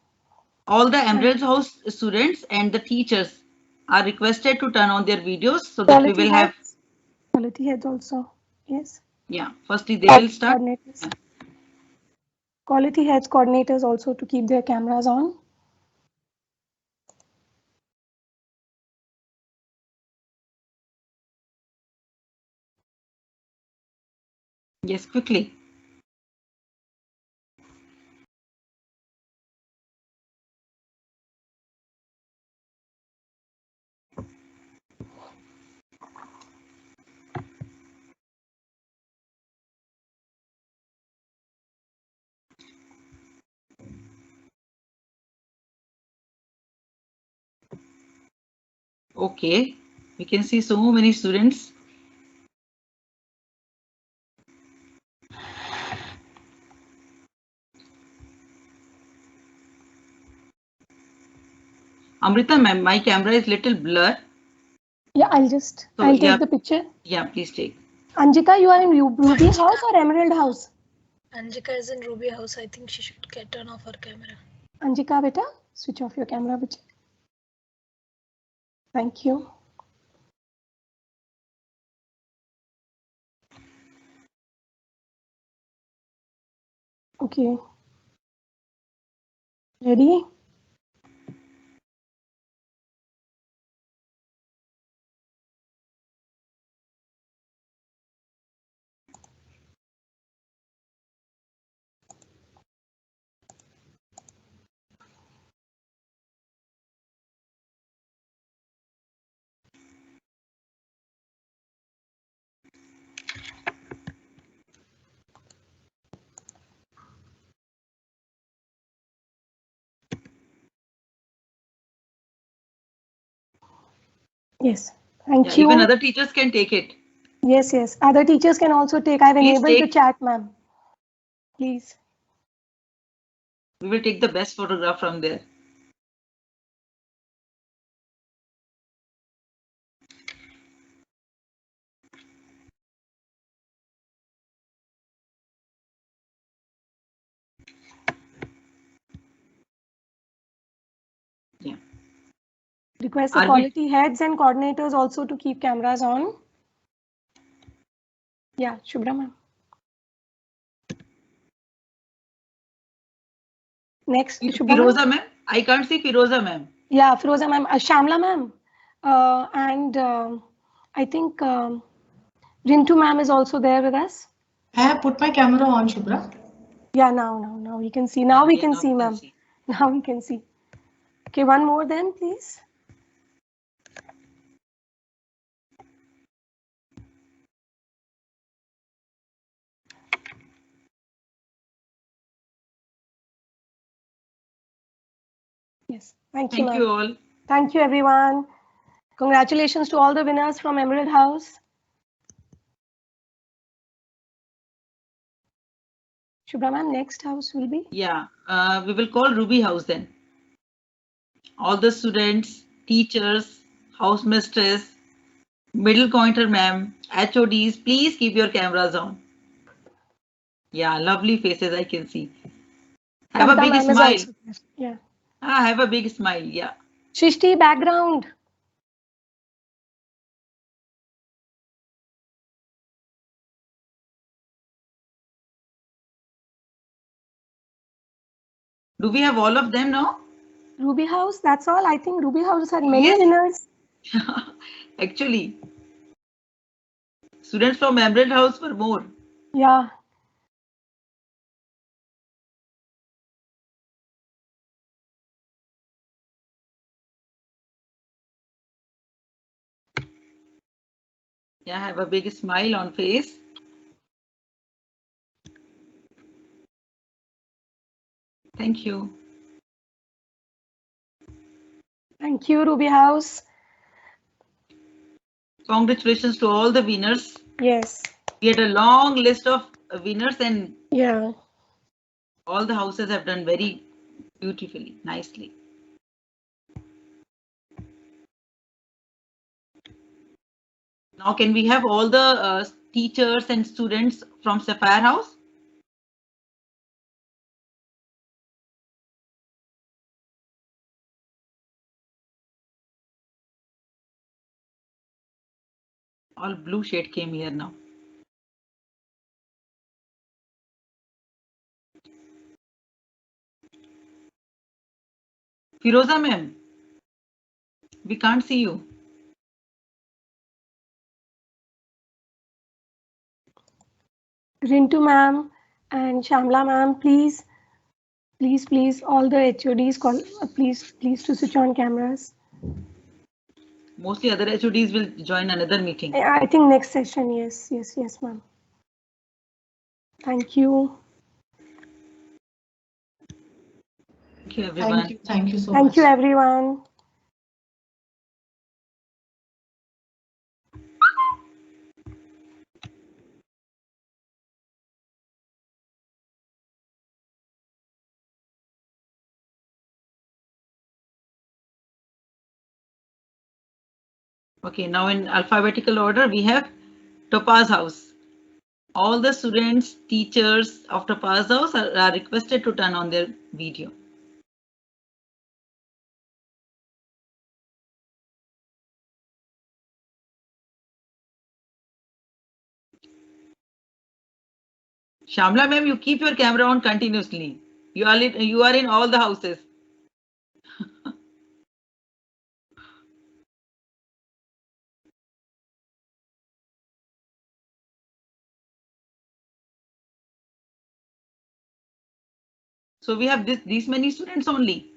All the Emerald House students and the teachers are requested to turn on their videos so that we will have quality heads also. Yes. Yeah, firstly they will start. Coordinators. Quality heads, coordinators also to keep their cameras on. Yes, quickly. Okay, we can see so many students. Amrita ma'am, my camera is little blur. Yeah, I'll take the picture. Yeah, please take. Anjika, you are in Ruby House or Emerald House? Anjika is in Ruby House. I think she should turn off her camera. Anjika, beta, switch off your camera, beta. Thank you. Okay. Ready? Yes. Thank you. Even other teachers can take it. Yes, yes. Other teachers can also take. I've enabled the chat, ma'am. Please. We will take the best photograph from there. Yeah. Request the quality heads and coordinators also to keep cameras on. Yeah, Shubhra ma'am. Next, Shubhra Firoza ma'am. I can't see Firoza ma'am. Yeah, Firoza ma'am. Shamla ma'am. And I think Rintu ma'am is also there with us. I have put my camera on, Shubhra. Yeah, now we can see. Now we can see, ma'am. Now we can see. Okay, one more then, please. Yes, thank you, ma'am. Thank you all. Thank you, everyone. Congratulations to all the winners from Emerald House. Shubhra ma'am, next house will be? Yeah, we will call Ruby House then. All the students, teachers, house mistress, middle pointer ma'am, HODs, please keep your cameras on. Yeah, lovely faces I can see. Have a big smile. Yeah. Have a big smile. Yeah. Shrishti, background. Do we have all of them now? Ruby House, that's all. I think Ruby House had many winners. Actually, students from Emerald House were more. Yeah. Yeah, have a big smile on face. Thank you. Thank you, Ruby House. Congratulations to all the winners. Yes. We had a long list of winners and yeah, all the houses have done very beautifully, nicely. Now, can we have all the teachers and students from Sapphire House? All blue shade came here now. Firoza ma'am, we can't see you. Rintu ma'am and Shamla ma'am, please, all the HODs, please to switch on cameras. Mostly other HODs will join another meeting. I think next session, yes, ma'am. Thank you. Thank you, everyone. Thank you so much. Thank you, everyone. Okay, now in alphabetical order, we have Topaz House. All the students, teachers of Topaz House are requested to turn on their video. Shamla ma'am, you keep your camera on continuously. You are in all the houses. So we have these many students only.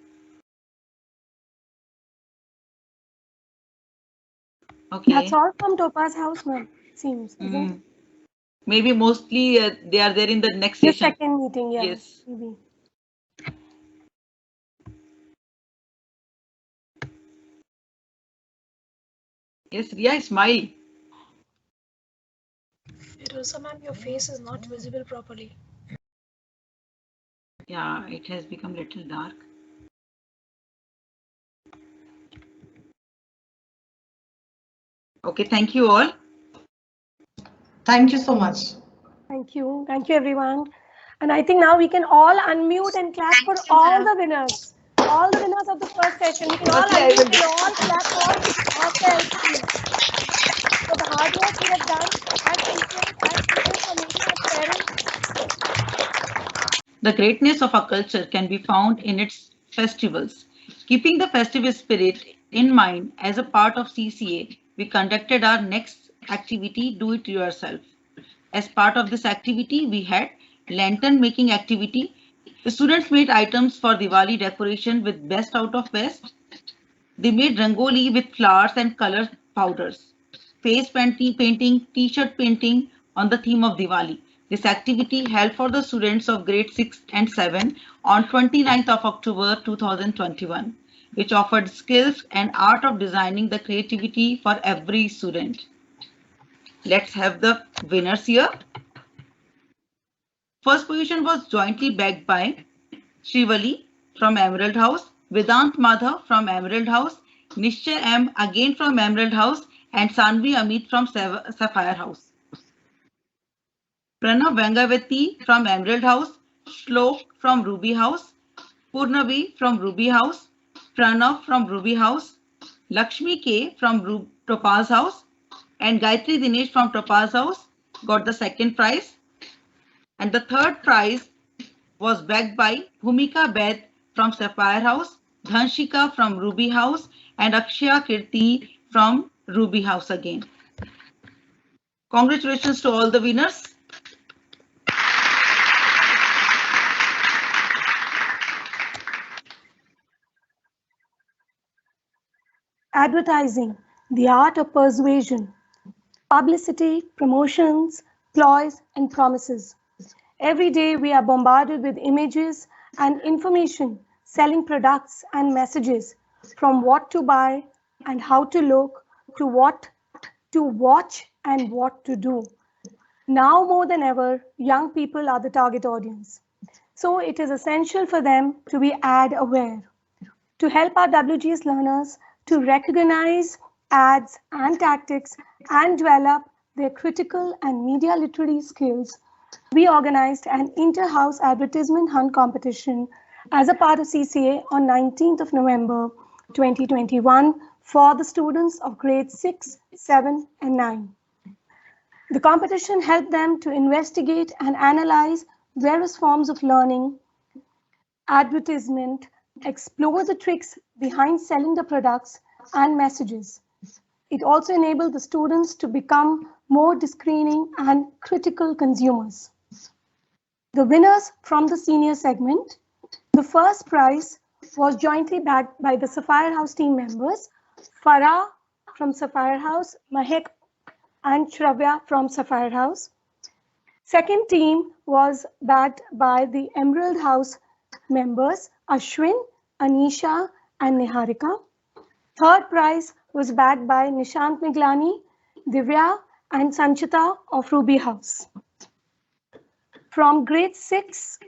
Okay. That's all from Topaz House, ma'am. Seems, isn't it? Maybe mostly they are there in the next The session. second meeting, yeah. Yes. Maybe. Yes, Riya, smile. Rosa ma'am, your face is not visible properly. Yeah, it has become a little dark. Okay, thank you all. Thank you so much. Thank you. Thank you, everyone. And I think now we can all unmute and clap for all the winners. All the winners of the first session. We can all unmute and all clap for ourselves, please. For the hard work we have done as teachers, as students, or maybe as parents. The greatness of our culture can be found in its festivals. Keeping the festive spirit in mind as a part of CCA, we conducted our next activity, Do It Yourself. As part of this activity, we had lantern making activity. The students made items for Diwali decoration with best out of best. They made rangoli with flowers and color powders. Face painting, t-shirt painting on the theme of Diwali. This activity held for the students of grade 6 and 7 on 29th of October 2021, which offered skills and art of designing the creativity for every student. Let's have the winners here. First position was jointly bagged by Shrivali from Emerald House, Vedant Madhav from Emerald House, Nishcha M again from Emerald House, and Sanvi Amit from Sapphire House. Pranav Vangavati from Emerald House, Shlok from Ruby House, Purnavi from Ruby House, Pranav from Ruby House, Lakshmi K from Topaz House, and Gayatri Dinesh from Topaz House got the second prize. And the third prize was backed by Bhumika Bed from Sapphire House, Dhanshika from Ruby House, and Akshaya Kirti from Ruby House again. Congratulations to all the winners. Advertising, the art of persuasion. Publicity, promotions, ploys, and promises. Every day we are bombarded with images and information selling products and messages, from what to buy and how to look to what to watch and what to do. Now more than ever, young people are the target audience. So it is essential for them to be ad aware. To help our WGS learners to recognize ads and tactics and develop their critical and media literary skills, we organized an inter-house advertisement hunt competition as a part of CCA on 19th of November 2021 for the students of grade 6, 7, and 9. The competition helped them to investigate and analyze various forms of learning, advertisement, explore the tricks behind selling the products and messages. It also enabled the students to become more discerning and critical consumers. The winners from the senior segment, the first prize was jointly backed by the Sapphire House team members, Farah from Sapphire House, Mahek and Shravya from Sapphire House. Second team was backed by the Emerald House members, Ashwin, Anisha, and Niharika. Third prize was backed by Nishant Miglani, Divya, and Sanchita of Ruby House. From grade 6,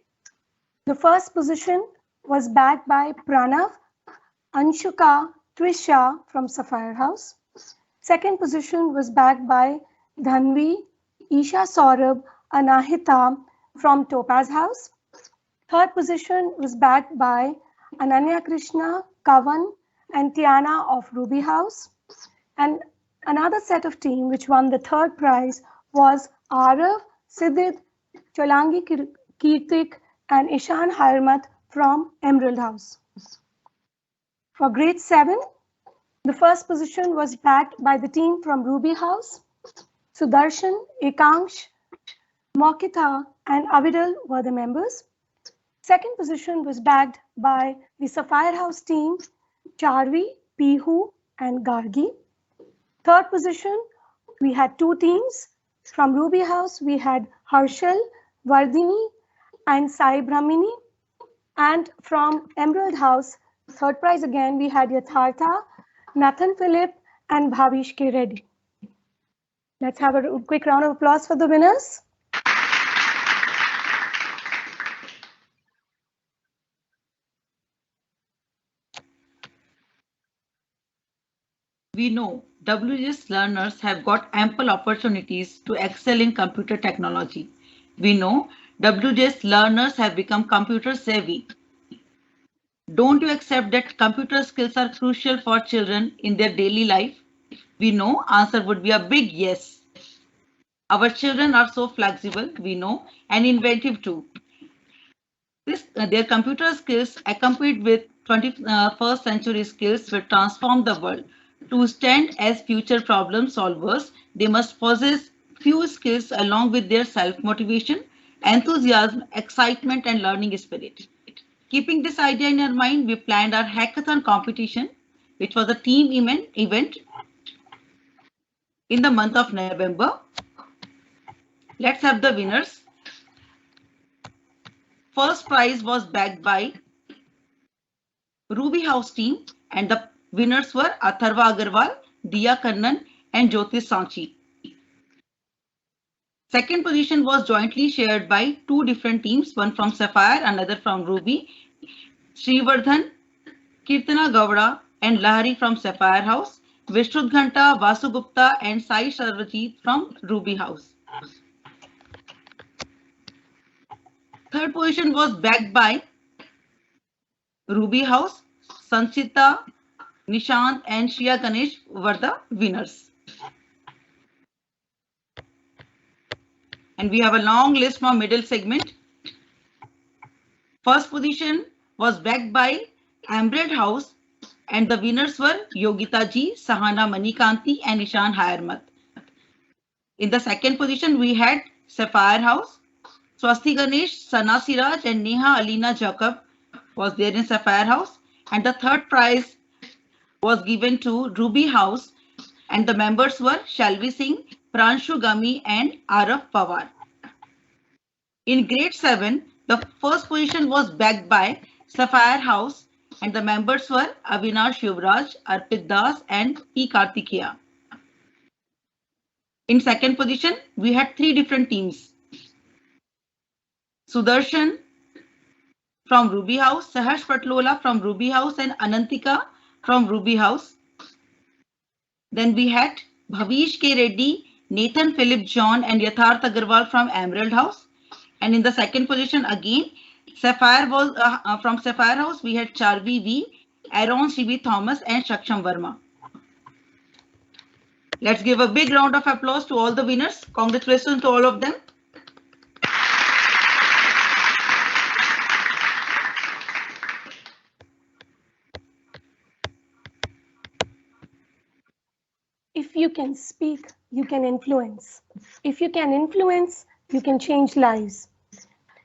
the first position was backed by Pranav, Anshuka, Trisha from Sapphire House. Second position was bagged by Dhanvi, Isha Saurabh, Anahita from Topaz House. Third position was bagged by Ananya Krishna, Kavan, and Tiana of Ruby House. And another set of team which won the third prize was Arav, Siddhit, Cholangi Kirtik, and Ishan Harmat from Emerald House. For grade 7, the first position was bagged by the team from Ruby House. Sudarshan, Ekangsh, Mokita, and Avidal were the members. Second position was bagged by the Sapphire House team, Charvi, Pihu, and Gargi. Third position, we had two teams. From Ruby House, we had Harshal, Vardhini, and Sai Brahmini. And from Emerald House, third prize again, we had Yathartha, Nathan Philip, and Bhavish K. Reddy. Let's have a quick round of applause for the winners. We know WGS learners have got ample opportunities to excel in computer technology. We know WGS learners have become computer savvy. Don't you accept that computer skills are crucial for children in their daily life? We know answer would be a big yes. Our children are so flexible, we know, and inventive too. Their computer skills accompanied with 21st century skills will transform the world. To stand as future problem solvers, they must possess few skills along with their self-motivation, enthusiasm, excitement, and learning spirit. Keeping this idea in our mind, we planned our hackathon competition, which was a team event in the month of November. Let's have the winners. First prize was backed by Ruby House team, and the winners were Atharva Agarwal, Diya Kannan, and Jyotish Sanchi. Second position was jointly shared by two different teams, one from Sapphire, another from Ruby. Srivardhan, Kirtana Gowda, and Lahari from Sapphire House. Vishrut Ghanta, Vasu Gupta, and Sai Sarvajit from Ruby House. Third position was backed by Ruby House. Sanchita, Nishanth, and Shriya Ganesh were the winners. And we have a long list from middle segment. First position was backed by Emerald House, and the winners were Yogita Ji, Sahana Manikanti, and Ishan Hayarmat. In the second position, we had Sapphire House. Swasti Ganesh, Sana Siraj, and Neha Alina Jacob was there in Sapphire House. And the third prize was given to Ruby House, and the members were Shalvi Singh, Pranshu Gami, and Araf Pawar. In grade 7, the first position was backed by Sapphire House, and the members were Avinash Yuvraj, Arpit Das, and E. Kartikeya. In second position, we had three different teams. Sudarshan from Ruby House, Saharsh Patlola from Ruby House, and Anantika from Ruby House. Then we had Bhavish K. Reddy, Nathan Philip John, and Yatharth Agarwal from Emerald House. And in the second position again, Sapphire was from Sapphire House, we had Charvi V, Aaron C.B. Thomas, and Shaksham Verma. Let's give a big round of applause to all the winners. Congratulations to all of them. If you can speak, you can influence. If you can influence, you can change lives.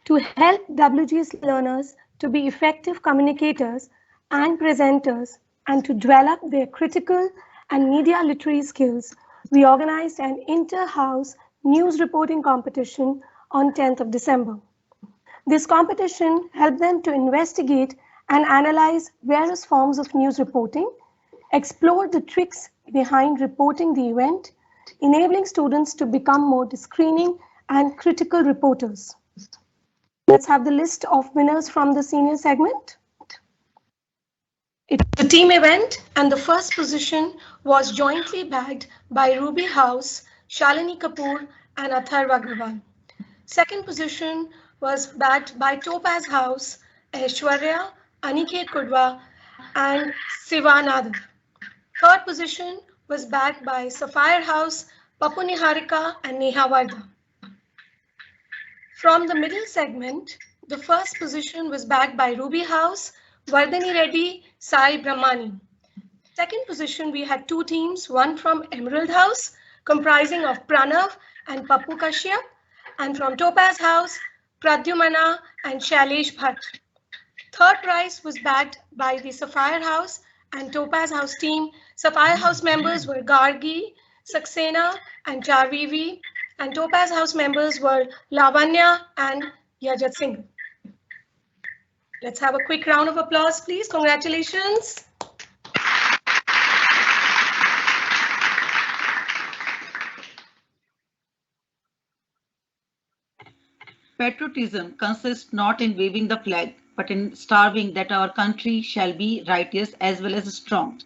To help WGS learners to be effective communicators and presenters and to develop their critical and media literary skills, we organized an inter-house news reporting competition on 10th of December. This competition helped them to investigate and analyze various forms of news reporting, explore the tricks behind reporting the event, enabling students to become more discerning and critical reporters. Let's have the list of winners from the senior segment. It's a team event, and the first position was jointly bagged by Ruby House, Shalini Kapoor, and Atharva Agrawal. Second position was bagged by Topaz House, Aishwarya, Aniket Kudwa, and Sivanadar. Third position was bagged by Sapphire House, Papu Niharika, and Neha Varda. From the middle segment, the first position was bagged by Ruby House, Vardhani Reddy, Sai Brahmani. Second position, we had two teams, one from Emerald House, comprising of Pranav and Papu Kashyap, and from Topaz House, Pradyumana and Shailesh Bhatt. Third prize was bagged by the Sapphire House and Topaz House team. Sapphire House members were Gargi, Saxena, and Jarvivi, and Topaz House members were Lavanya and Yajat Singh. Let's have a quick round of applause, please. Congratulations. Patriotism consists not in waving the flag, but in starving that our country shall be righteous as well as strong.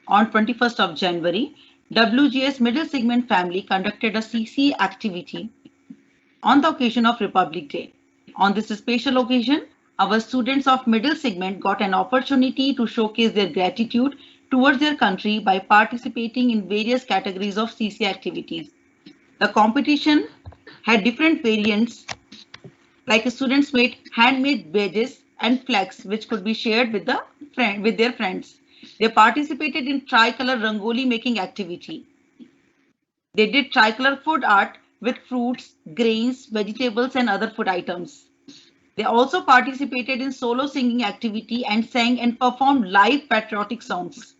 On 21st of January, WGS Middle Segment family conducted a CCA activity on the occasion of Republic Day. On this special occasion, our students of Middle Segment got an opportunity to showcase their gratitude towards their country by participating in various categories of CCA activities. The competition had different variants, like students made handmade badges and flags which could be shared with their friends. They participated in tricolor rangoli making activity. They did tricolor food art with fruits, grains, vegetables and other food items. They also participated in solo singing activity and sang and performed live patriotic songs.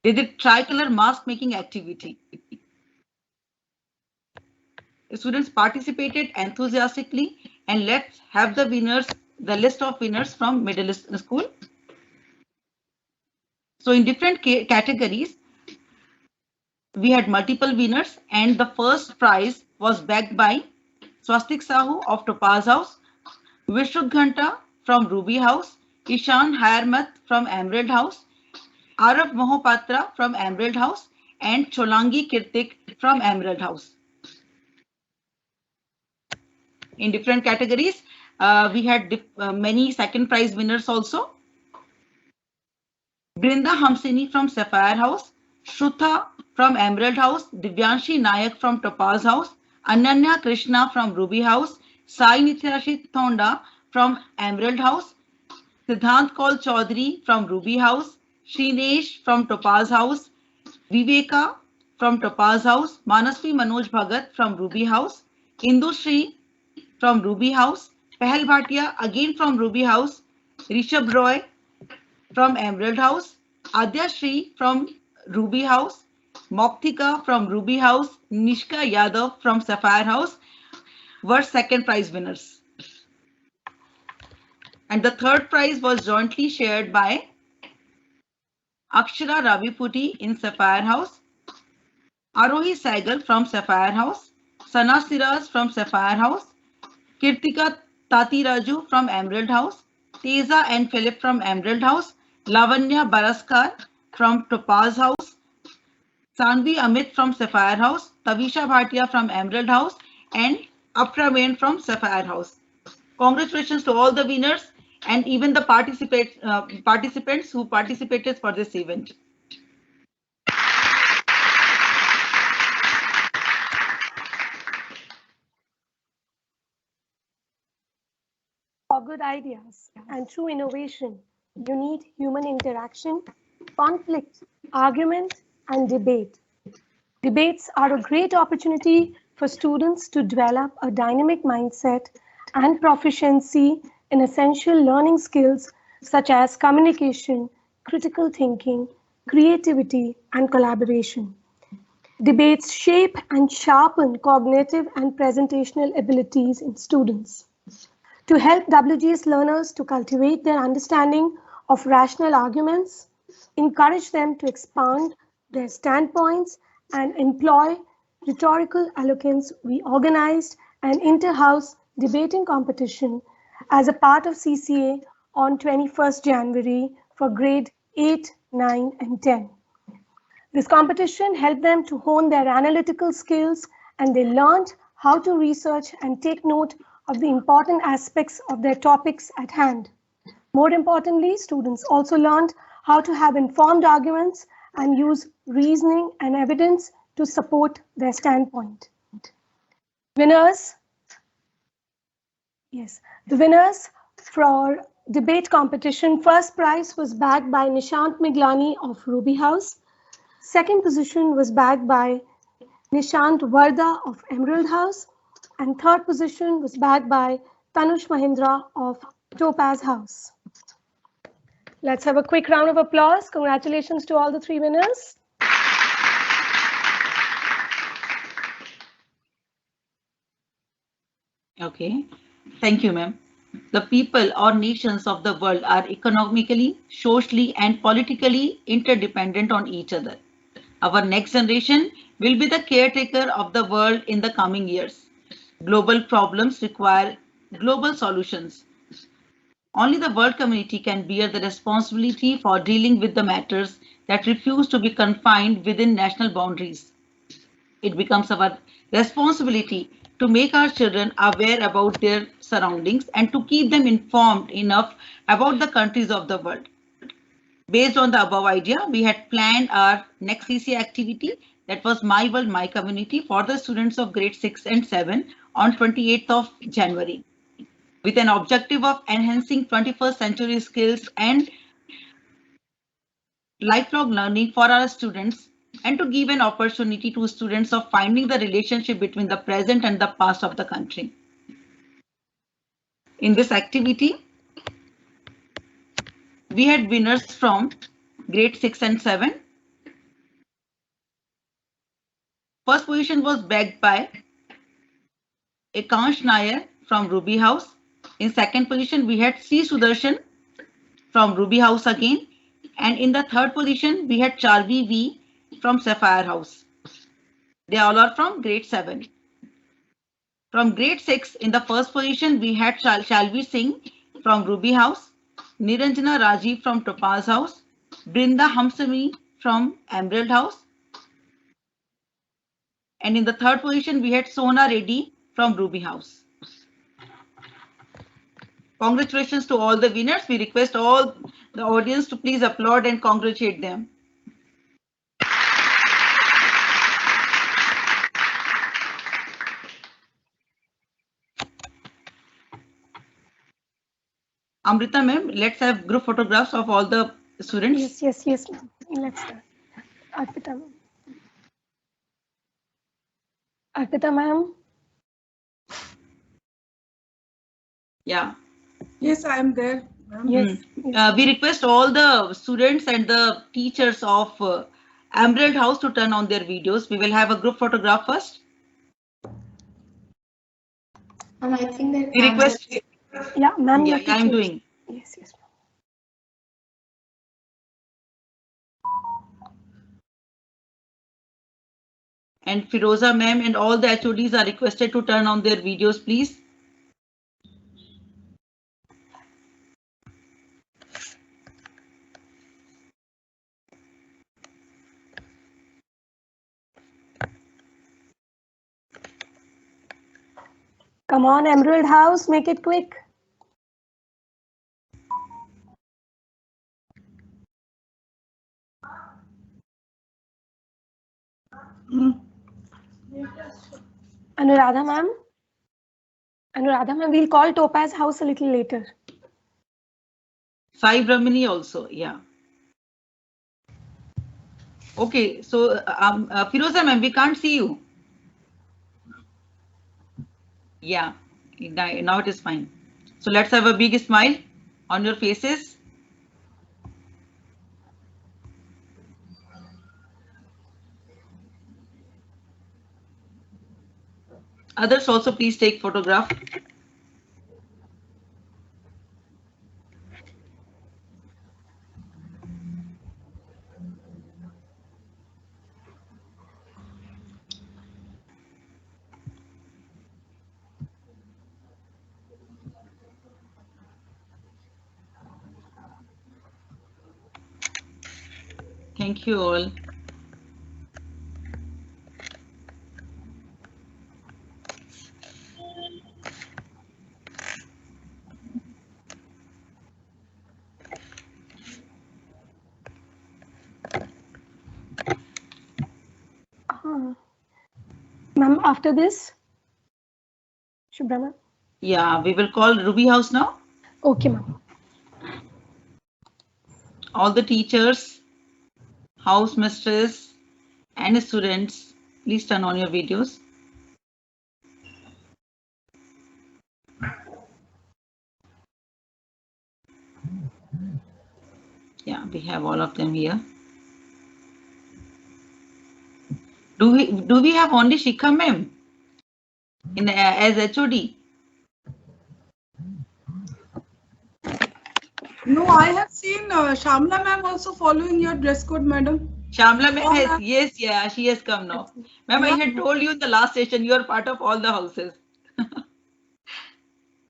They did tricolor mask making activity. The students participated enthusiastically, and let's have the winners, the list of winners from middle school. So in different categories, we had multiple winners, and the first prize was backed by Swastik Sahu of Topaz House, Vishrut Ghanta from Ruby House, Ishan Hayarmat from Emerald House, Arav Mohapatra from Emerald House, and Cholangi Kirtik from Emerald House. In different categories, we had many second prize winners also. Brinda Hamsini from Sapphire House, Shruta from Emerald House, Divyanshi Nayak from Topaz House, Ananya Krishna from Ruby House, Sai Nityashit Thonda from Emerald House, Siddhant Kaul Chaudhary from Ruby House, Shrinesh from Topaz House, Viveka from Topaz House, Manasvi Manoj Bhagat from Ruby House, Indu Shri from Ruby House, Pahal Bhatia again from Ruby House, Rishabh Roy from Emerald House, Adya Shri from Ruby House, Moktika from Ruby House, Nishka Yadav from Sapphire House were second prize winners. And the third prize was jointly shared by Akshara Raviputi in Sapphire House, Arohi Saigal from Sapphire House, Sana Siraz from Sapphire House, Kirtika Tati Raju from Emerald House, Teza and Philip from Emerald House, Lavanya Baraskar from Topaz House, Sanvi Amit from Sapphire House, Tavisha Bhatia from Emerald House, and Apra Vain from Sapphire House. Congratulations to all the winners and even the participants who participated for this event. For good ideas and true innovation, you need human interaction, conflict, argument, and debate. Debates are a great opportunity for students to develop a dynamic mindset and proficiency in essential learning skills such as communication, critical thinking, creativity, and collaboration. Debates shape and sharpen cognitive and presentational abilities in students. To help WGS learners to cultivate their understanding of rational arguments, encourage them to expand their standpoints, and employ rhetorical eloquence, we organized an inter-house debating competition as a part of CCA on 21st January for grade 8, 9, and 10. This competition helped them to hone their analytical skills, and they learned how to research and take note of the important aspects of their topics at hand. More importantly, students also learned how to have informed arguments and use reasoning and evidence to support their standpoint. Winners. Yes, the winners for debate competition, first prize was bagged by Nishanth Miglani of Ruby House. Second position was bagged by Nishant Varada of Emerald House. And third position was bagged by Tanush Mahindra of Topaz House. Let's have a quick round of applause. Congratulations to all the three winners. Okay, thank you, ma'am. The people or nations of the world are economically, socially, and politically interdependent on each other. Our next generation will be the caretaker of the world in the coming years. Global problems require global solutions. Only the world community can bear the responsibility for dealing with the matters that refuse to be confined within national boundaries. It becomes our responsibility to make our children aware about their surroundings and to keep them informed enough about the countries of the world. Based on the above idea, we had planned our next CCA activity, that was My World, My Community, for the students of grade 6 and 7 on 28th of January, with an objective of enhancing 21st century skills and lifelong learning for our students, and to give an opportunity to students of finding the relationship between the present and the past of the country. In this activity, we had winners from grade 6 and 7. First position was bagged by Ekansh Nair from Ruby House. In second position, we had C. Sudarshan from Ruby House again. And in the third position, we had Charvi V from Sapphire House. They all are from grade 7. From grade 6, in the first position, we had Shalvi Singh from Ruby House, Niranjana Rajiv from Topaz House, Brinda Hamsami from Emerald House. And in the third position, we had Sona Reddy from Ruby House. Congratulations to all the winners. We request all the audience to please applaud and congratulate them. Amrita ma'am, let's have group photographs of all the students. Yes, ma'am. Let's start. Arpita ma'am. Arpita ma'am. Yeah. Yes, I am there. Yes. We request all the students and the teachers of Emerald House to turn on their videos. We will have a group photograph first. And I think that we request. Yeah, ma'am. Yeah, I am doing. Yes, ma'am. And Firoza ma'am and all the HODs are requested to turn on their videos, please. Come on, Emerald House, make it quick. Anuradha ma'am. Anuradha ma'am, we'll call Topaz House a little later. Sai Brahmini also, yeah. Okay, so Firoza ma'am, we can't see you. Yeah, now it is fine. So let's have a big smile on your faces. Others also please take photograph. Thank you all. Ma'am, after this, Shubhra ma'am. Yeah, we will call Ruby House now. Okay, ma'am. All the teachers, house mistress, and students, please turn on your videos. Yeah, we have all of them here. Do we have only Shikha ma'am in as HOD? No, I have seen Shamla ma'am also following your dress code, madam. Shamla ma'am has, yes, yeah, she has come now. Ma'am, I had told you in the last session, you are part of all the houses.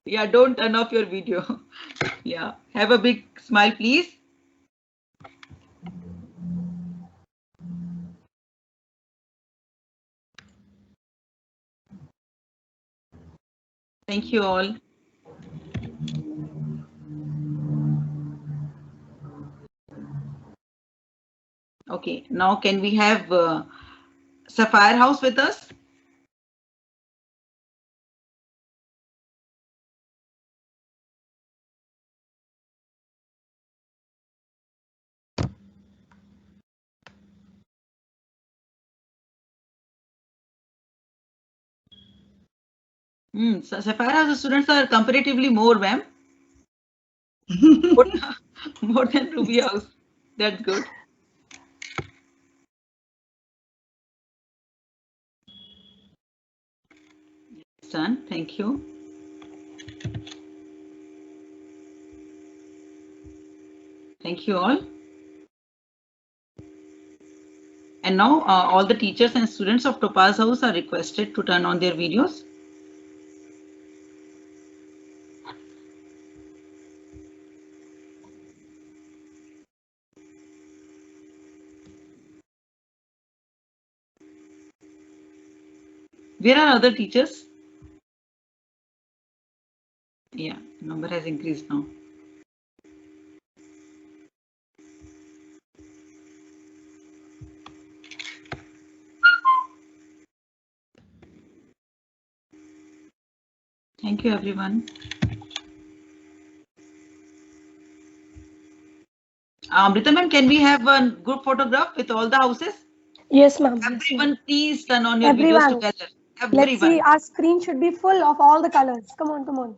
Yeah, don't turn off your video. Yeah, have a big smile, please. Thank you all. Okay, now can we have Sapphire House with us? So Sapphire House students are comparatively more, ma'am. More than Ruby House. That's good. Done. Thank you. Thank you all. And now all the teachers and students of Topaz House are requested to turn on their videos. Where are other teachers? Yeah, number has increased now. Thank you, everyone. Amrita ma'am, can we have a group photograph with all the houses? Yes, ma'am. Everyone, please turn on your Everyone. videos together. Everyone. Let's see, our screen should be full of all the colors. Come on, come on.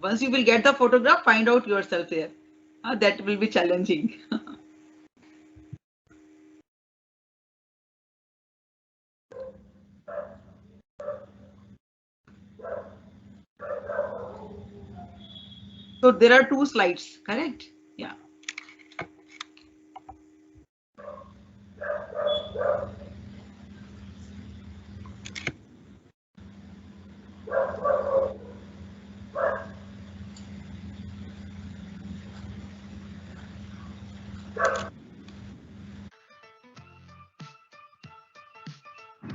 Once you will get the photograph, find out yourself there. That will be challenging. So there are 2 slides, correct? Yeah.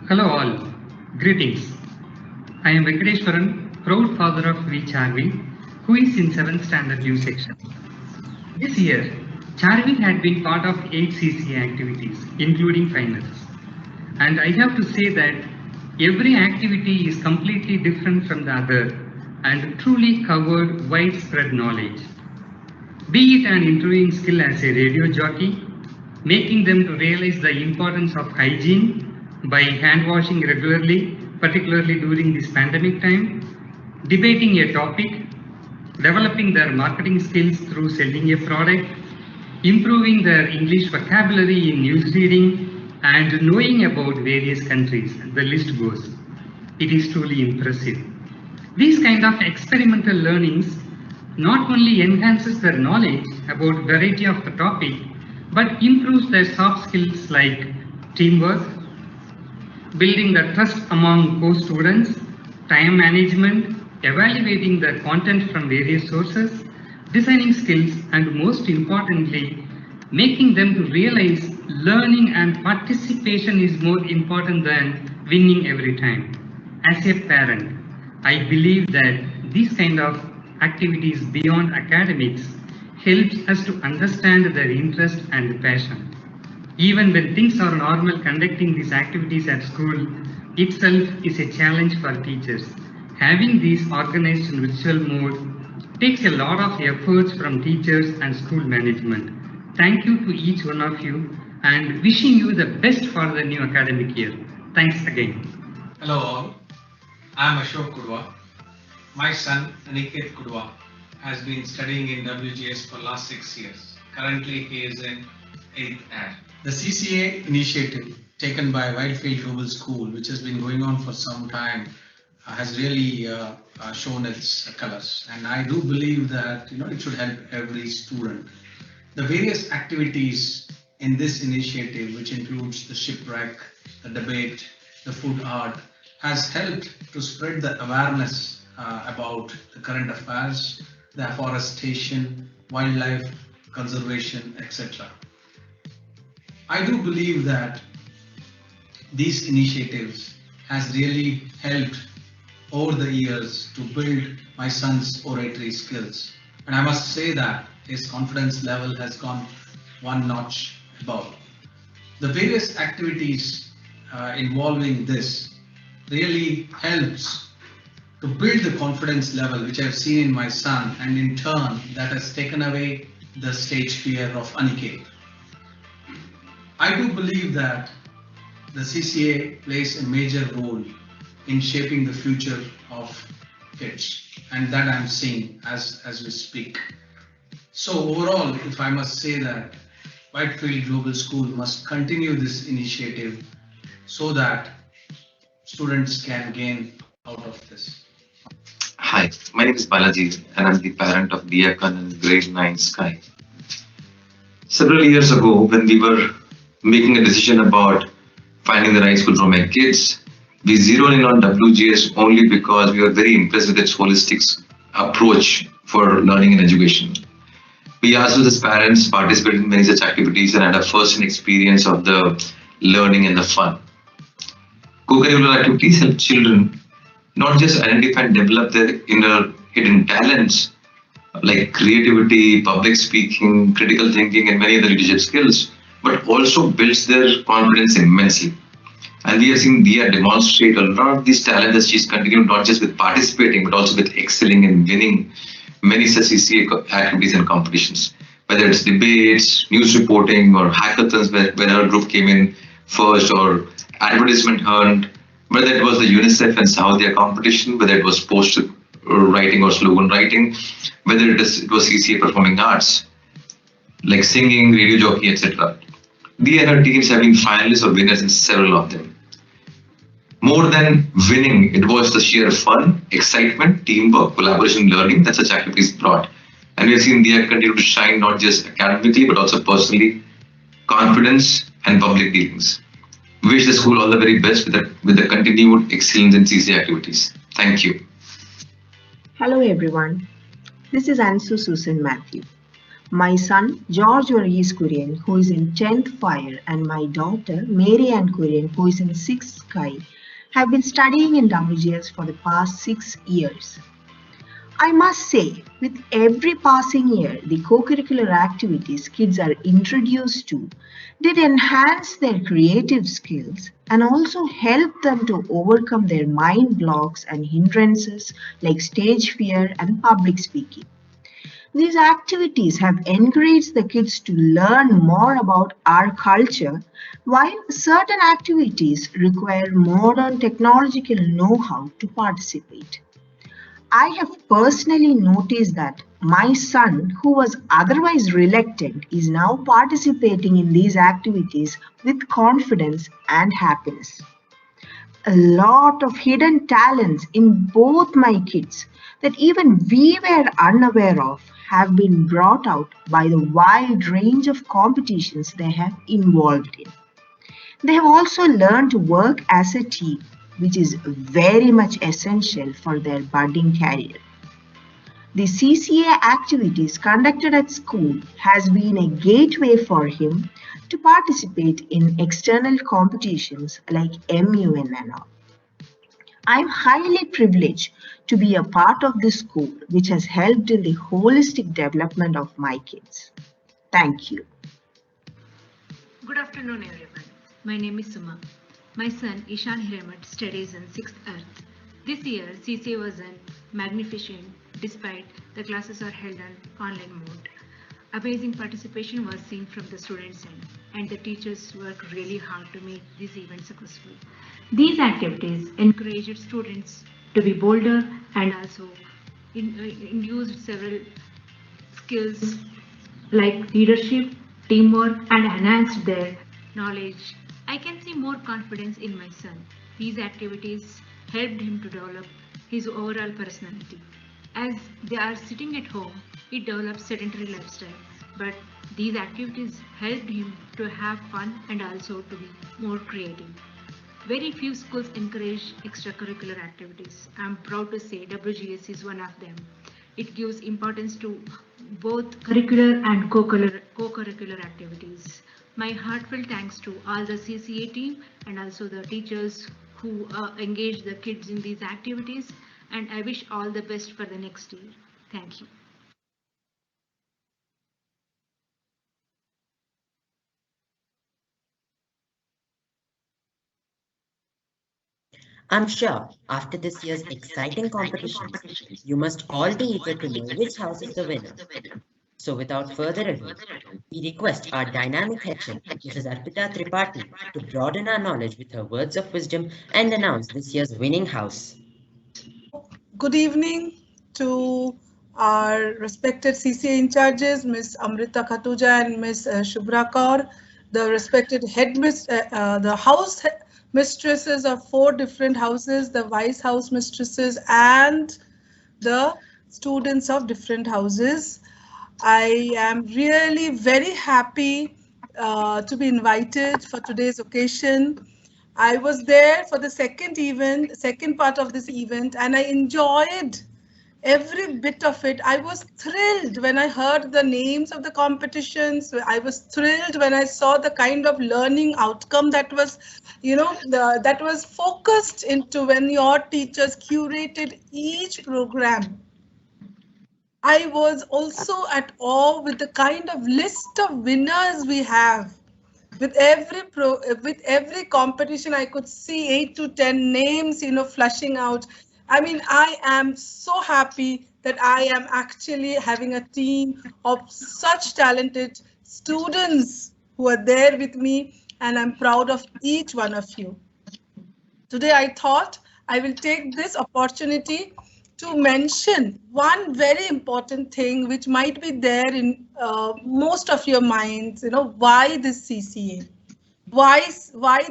Hello all, greetings. I am Venkateshwaran, proud father of V. Charvi, who is in 7th standard new section. This year, Charvi had been part of 8 CCA activities, including finals. And I have to say that every activity is completely different from the other and truly covered widespread knowledge. Be it an interviewing skill as a radio jockey, making them to realize the importance of hygiene by hand washing regularly, particularly during this pandemic time, debating a topic, developing their marketing skills through selling a product, improving their English vocabulary in news reading, and knowing about various countries. The list goes. It is truly impressive. These kind of experimental learnings not only enhances their knowledge about variety of the topic, but improves their soft skills like teamwork, building the trust among co-students, time management, evaluating the content from various sources, designing skills, and most importantly, making them to realize learning and participation is more important than winning every time. As a parent, I believe that these kind of activities beyond academics helps us to understand their interest and passion. Even when things are normal, conducting these activities at school itself is a challenge for teachers. Having these organized in virtual mode takes a lot of efforts from teachers and school management. Thank you to each one of you and wishing you the best for the new academic year. Thanks again. Hello all, I am Ashok Kudwa. My son Aniket Kudwa has been studying in WGS for last 6 years. Currently he is in 8th AD. The CCA initiative taken by Whitefield Global School, which has been going on for some time, has really shown its colors, and I do believe that it should help every student. The various activities in this initiative, which includes the shipwreck, the debate, the food art, has helped to spread the awareness about the current affairs, the afforestation, wildlife conservation, etc. I do believe that these initiatives has really helped over the years to build my son's oratory skills, and I must say that his confidence level has gone one notch above. The various activities involving this really helps to build the confidence level which I've seen in my son, and in turn that has taken away the stage fear of Aniket. I do believe that the CCA plays a major role in shaping the future of kids, and that I'm seeing as we speak. So overall, if I must say that Whitefield Global School must continue this initiative so that students can gain out of this. Hi, my name is Balaji and I'm the parent of Diakon in grade 9 Sky. Several years ago, when we were making a decision about finding the right school for my kids, we zeroed in on WGS only because we were very impressed with its holistic approach for learning and education. We ourselves as parents participated in many such activities and had a first-hand experience of the learning and the fun. Co-curricular activities help children not just identify and develop their inner hidden talents like creativity, public speaking, critical thinking, and many other leadership skills, but also builds their confidence immensely. And we have seen Dia demonstrate a lot of these talents as she's continued not just with participating, but also with excelling and winning many such CCA activities and competitions. Whether it's debates, news reporting, or hackathons when our group came in first, or advertisement hunt, whether it was the UNICEF and Saudi competition, whether it was poster writing or slogan writing, whether it was CCA performing arts, like singing, radio jockey, etc. Dia and her teams have been finalists or winners in several of them. More than winning, it was the sheer fun, excitement, teamwork, collaboration, learning that such activities brought. And we have seen Dia continue to shine not just academically, but also personally, confidence and public dealings. Wish the school all the very best with the continued excellence in CCA activities. Thank you. Hello everyone. This is Ansu Susan Matthew. My son George Varghese Kurian, who is in 10th Fire, and my daughter Mary Ann Kurian, who is in 6th Sky, have been studying in WGS for the past 6 years. I must say, with every passing year, the co-curricular activities kids are introduced to did enhance their creative skills and also help them to overcome their mind blocks and hindrances like stage fear and public speaking. These activities have encouraged the kids to learn more about our culture, while certain activities require modern technological know-how to participate. I have personally noticed that my son, who was otherwise reluctant, is now participating in these activities with confidence and happiness. A lot of hidden talents in both my kids that even we were unaware of have been brought out by the wide range of competitions they have involved in. They have also learned to work as a team, which is very much essential for their budding career. The CCA activities conducted at school has been a gateway for him to participate in external competitions like MUN and all. I'm highly privileged to be a part of this school which has helped in the holistic development of my kids. Thank you. Good afternoon, everyone. My name is Suma. My son Ishan Hiramat studies in 6th Earth. This year, CCA was magnificent despite the classes are held on online mode. Amazing participation was seen from the students' end, and the teachers worked really hard to make this event successful. These activities encouraged students to be bolder and also induced several skills like leadership, teamwork, and enhanced their knowledge. I can see more confidence in my son. These activities helped him to develop his overall personality. As they are sitting at home, he develops sedentary lifestyle. But these activities helped him to have fun and also to be more creative. Very few schools encourage extracurricular activities. I'm proud to say WGS is one of them. It gives importance to both curricular and co-curricular activities. My heartfelt thanks to all the CCA team and also the teachers who engage the kids in these activities, and I wish all the best for the next year. Thank you. I'm sure after this year's exciting competitions, you must all be eager to know which house is the winner. So without further ado, we request our dynamic HM, Mrs. Arpita Tripathi, to broaden our knowledge with her words of wisdom and announce this year's winning house. Good evening to our respected CCA in charges, Ms. Amrita Khatuja and Ms. Shubhra Kar, the respected the house mistresses of 4 different houses, the vice house mistresses, and the students of different houses. I am really very happy to be invited for today's occasion. I was there for the second part of this event, and I enjoyed every bit of it. I was thrilled when I heard the names of the competitions. I was thrilled when I saw the kind of learning outcome that was, that was focused into when your teachers curated each program. I was also at awe with the kind of list of winners we have. With every competition, I could see 8 to 10 names, flushing out. I mean, I am so happy that I am actually having a team of such talented students who are there with me, and I'm proud of each one of you. Today, I thought I will take this opportunity to mention one very important thing which might be there in most of your minds, why this CCA? Why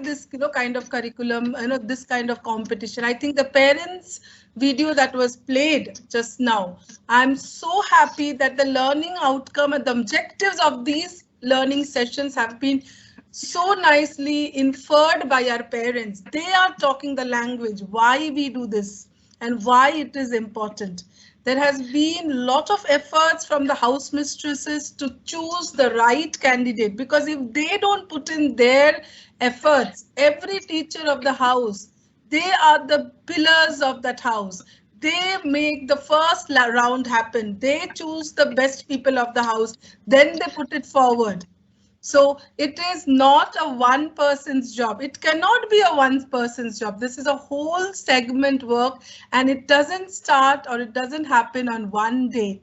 this kind of curriculum, this kind of competition? I think the parents video that was played just now, I'm so happy that the learning outcome and the objectives of these learning sessions have been so nicely inferred by our parents. They are talking the language, why we do this and why it is important. There has been a lot of efforts from the house mistresses to choose the right candidate, because if they don't put in their efforts, every teacher of the house, they are the pillars of that house. They make the first round happen. They choose the best people of the house, then they put it forward. So it is not a one person's job. It cannot be a one person's job. This is a whole segment work, and it doesn't start or it doesn't happen on one day.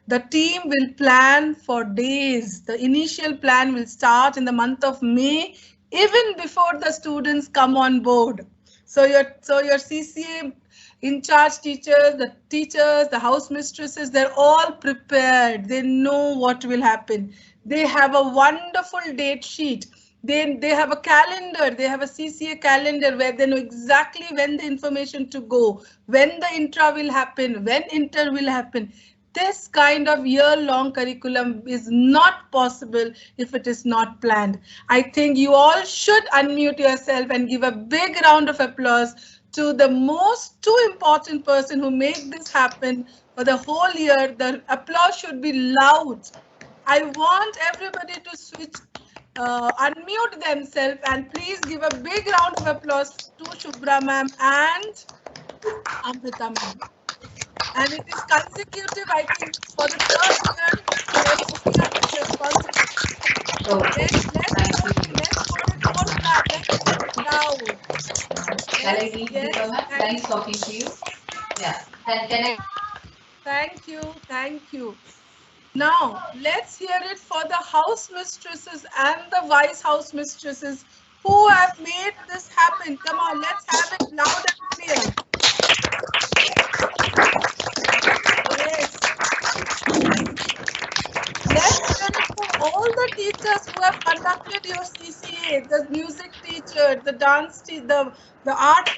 The team will plan for days. The initial plan will start in the month of May, even before the students come on board. So your CCA in charge teachers, the house mistresses, they're all prepared. They know what will happen. They have a wonderful date sheet. They have a calendar. They have a CCA calendar where they know exactly when the information to go, when the intra will happen, when inter will happen. This kind of year-long curriculum is not possible if it is not planned. I think you all should unmute yourself and give a big round of applause to the two important person who made this happen for the whole year. The applause should be loud. I want everybody to unmute themselves and please give a big round of applause to Shubhra ma'am and Amrita ma'am. And it is consecutive, I think, for the third year they're taking up this responsibility. Let's put it more loud. Let's make it loud. Yes. Nice talking to you. Yeah. Can I? Thank you. Thank you. Now, let's hear it for the house mistresses and the vice house mistresses who have made this happen. Come on, let's have it loud and clear. Yes. Let's hear it for all the teachers who have conducted your CCA, the music teacher, the dance teacher, the art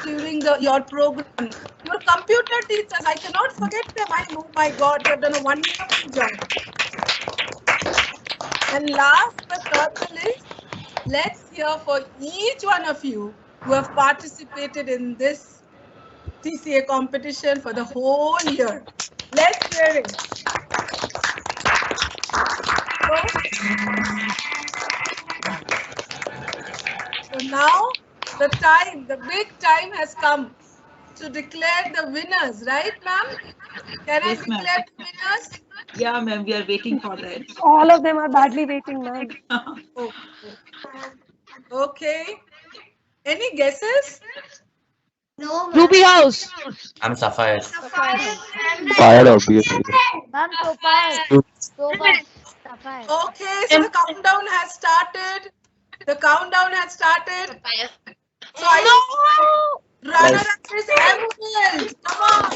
during your program. Your computer teachers, I cannot forget them. Oh my God, they have done a wonderful job. And last but not the least, let's hear for each one of you who have participated in this CCA competition for the whole year. Let's hear it. So now the big time has come to declare the winners, right, ma'am? Can I declare the winners? Yeah, ma'am, we are waiting for that. All of them are badly waiting, ma'am. Okay. Any guesses? No, Ruby House. I'm Sapphire. Fire, obviously. Okay, so the countdown has started. The countdown has started. So runner-up is Emerald. Come on.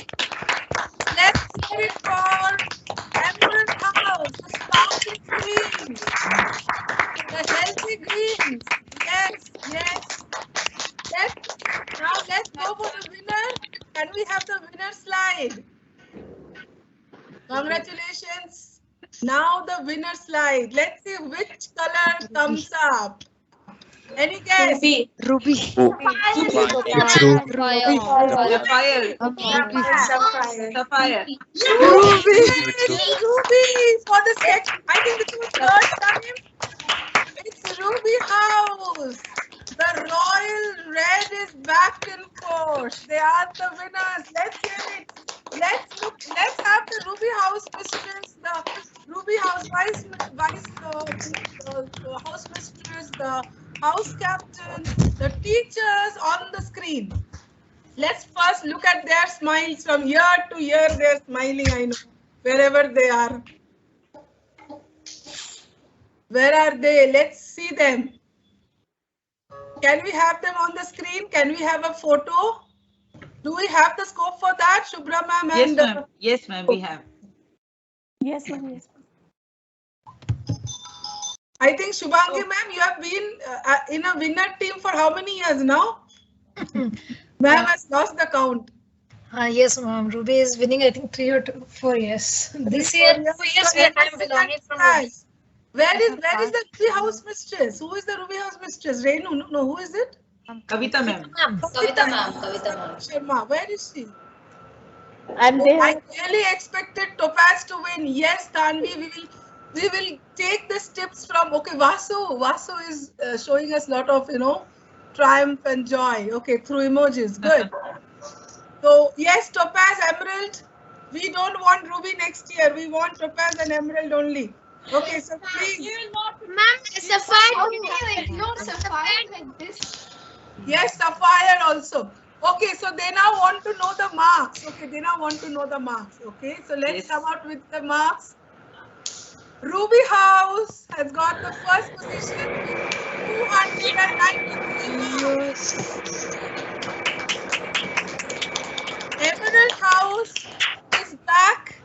Let's hear it for Emerald House, the sparkling green, the healthy greens. Yes, yes. Now let's go for the winner. Can we have the winner slide? Congratulations. Now the winner slide. Let's see which color comes up. Any guess? Ruby. It's Ruby. Sapphire. Ruby for the second. I think this was third time. It's Ruby House. The royal red is back in force. They are the winners. Let's hear it. Let's have the Ruby House mistress, the Ruby House vice house mistress, the house captain, the teachers on the screen. Let's first look at their smiles. From year to year, they're smiling, I know, wherever they are. Where are they? Let's see them. Can we have them on the screen? Can we have a photo? Do we have the scope for that, Shubhra ma'am? Yes, ma'am. Yes, ma'am, we have. Yes, ma'am. Yes. I think Shubhangi ma'am, you have been in a winner team for how many years now? Ma'am has lost the count. Yes, ma'am. Ruby is winning, I think, 3 or 4 years. This year, 2 years, I am belonging from Ruby. Where is the Ruby House mistress? Who is the Ruby House mistress? Renu? No, who is it? Kavita ma'am. Kavita ma'am. Sharma, where is she? I'm there. I really expected Topaz to win. Yes, Tanvi, we will take these tips from. Okay, Vasu is showing us a lot of triumph and joy. Okay, through emojis. Good. So yes, Topaz, Emerald. We don't want Ruby next year. We want Topaz and Emerald only. Okay, so please. Ma'am, Sapphire. Ignore Sapphire like this. Yes, Sapphire also. Okay, so they now want to know the marks. Okay, they now want to know the marks. Okay, so let's come out with the marks. Ruby House has got the first position with 293 marks. Emerald House is back.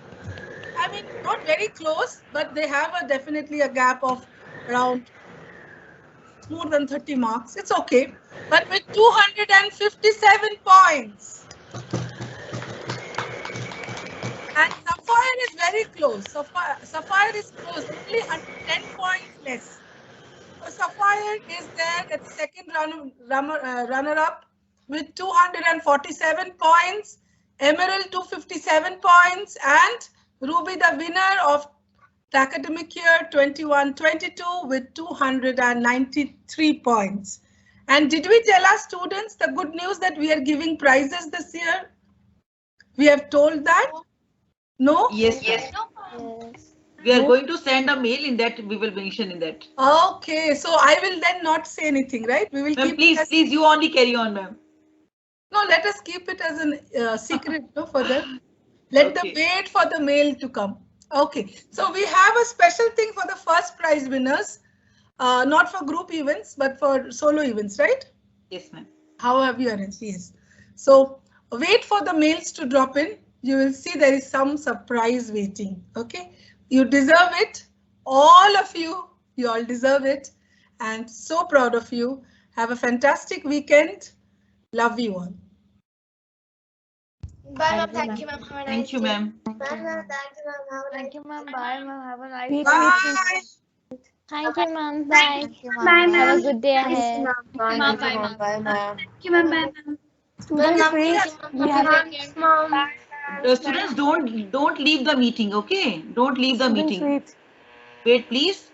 I mean, not very close, but they have definitely a gap of around more than 30 marks. It's okay. But with 257 points. And Sapphire is very close. Sapphire is close, only 10 points less. Sapphire is there at the second runner-up with 247 points, Emerald 257 points, and Ruby the winner of the academic year 21-22 with 293 points. And did we tell our students the good news that we are giving prizes this year? We have told that? No? Yes. We are going to send a mail in that we will mention in that. Okay, so I will then not say anything, right? We will keep please, please, you only carry on, ma'am. No, let us keep it as a secret for them. Let them wait for the mail to come. Okay, so we have a special thing for the first prize winners, not for group events, but for solo events, right? Yes, ma'am. How have you arranged? Yes. So wait for the mails to drop in. You will see there is some surprise waiting. Okay, you deserve it. All of you, you all deserve it. And so proud of you. Have a fantastic weekend. Love you all. Bye, ma'am. Thank you, ma'am. Thank you, ma'am. Bye, ma'am. Thank you, ma'am. Bye, ma'am. Have a nice Wait, Bye. Thank you, ma'am. Bye. Bye, ma'am. Have a good day ahead. Bye, ma'am. Bye, ma'am. Bye, ma'am. Thank you, ma'am. Bye, ma'am. Students, wait. We have Thanks, mom. Students, don't leave the meeting, okay? Don't leave the students, meeting. wait. Wait, please.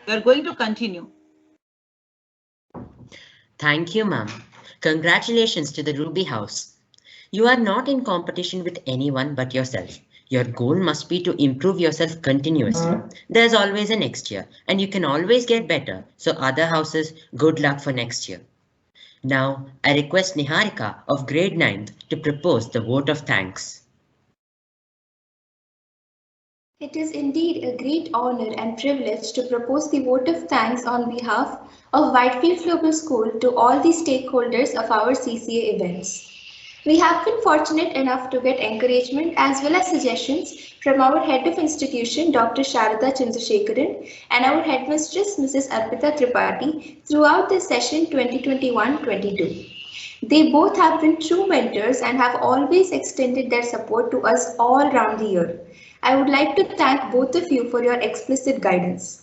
We are going to continue. Thank you, ma'am. Congratulations to the Ruby House. You are not in competition with anyone but yourself. Your goal must be to improve yourself continuously. There's always a next year, and you can always get better. So other houses, good luck for next year. Now, I request Niharika of grade 9th to propose the vote of thanks. It is indeed a great honor and privilege to propose the vote of thanks on behalf of Whitefield Global School to all the stakeholders of our CCA events. We have been fortunate enough to get encouragement as well as suggestions from our head of institution, Dr. Sharada Chandrasekharan, and our headmistress, Mrs. Arpita Tripathi, throughout this session 2021-22. They both have been true mentors and have always extended their support to us all round the year. I would like to thank both of you for your explicit guidance.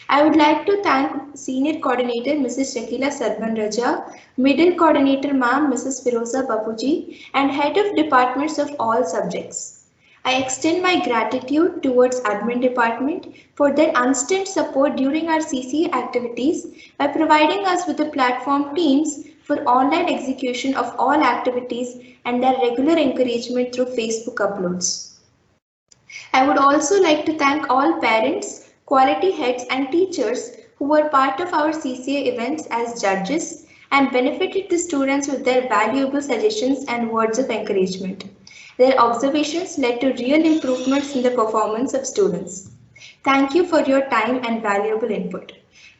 I would like to thank Senior Coordinator Mrs. Shakila Sarban Raja, Middle Coordinator Ma'am Mrs. Firoza Bapuji, and Head of Departments of all subjects. I extend my gratitude towards Admin Department for their unstinted support during our CCA activities by providing us with the platform Teams for online execution of all activities and their regular encouragement through Facebook uploads. I would also like to thank all parents, quality heads and teachers who were part of our CCA events as judges and benefited the students with their valuable suggestions and words of encouragement. Their observations led to real improvements in the performance of students. Thank you for your time and valuable input.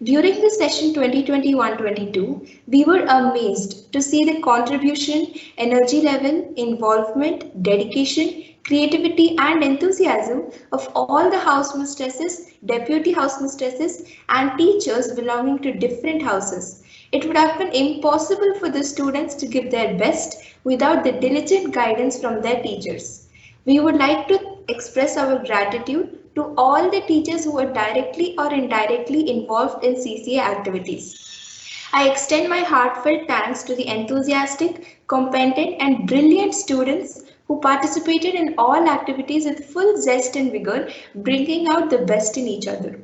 During the session 2021-22, we were amazed to see the contribution, energy level, involvement, dedication, creativity and enthusiasm of all the house mistresses, deputy house mistresses and teachers belonging to different houses. It would have been impossible for the students to give their best without the diligent guidance from their teachers. We would like to express our gratitude to all the teachers who were directly or indirectly involved in CCA activities. I extend my heartfelt thanks to the enthusiastic, competent and brilliant students who participated in all activities with full zest and vigor, bringing out the best in each other.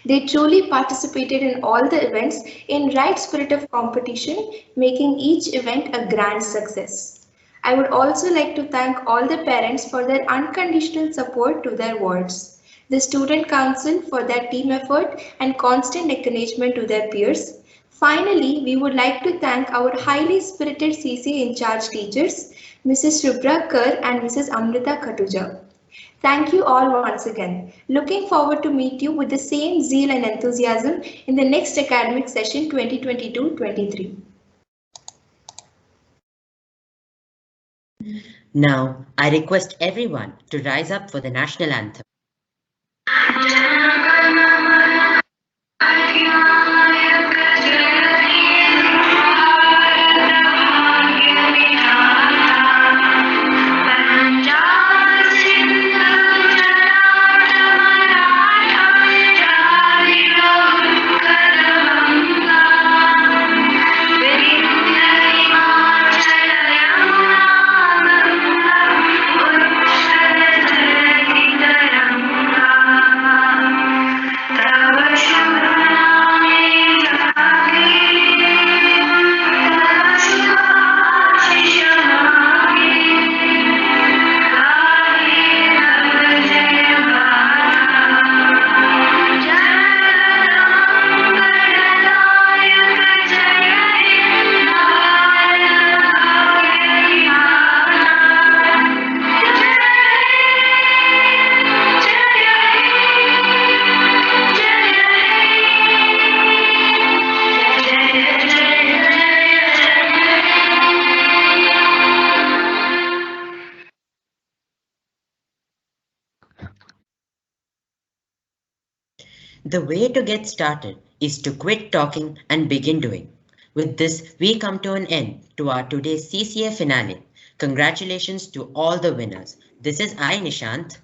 They truly participated in all the events in right spirit of competition, making each event a grand success. I would also like to thank all the parents for their unconditional support to their wards, the student council for their team effort and constant encouragement to their peers. Finally, we would like to thank our highly spirited CCA in charge teachers, Mrs. Shubhra Kar and Mrs. Amrita Khatuja. Thank you all once again. Looking forward to meet you with the same zeal and enthusiasm in the next academic session 2022-23. Now, I request everyone to rise up for the national anthem. The way to get started is to quit talking and begin doing. With this, we come to an end to our today's CCA finale. Congratulations to all the winners. This is Nishanth.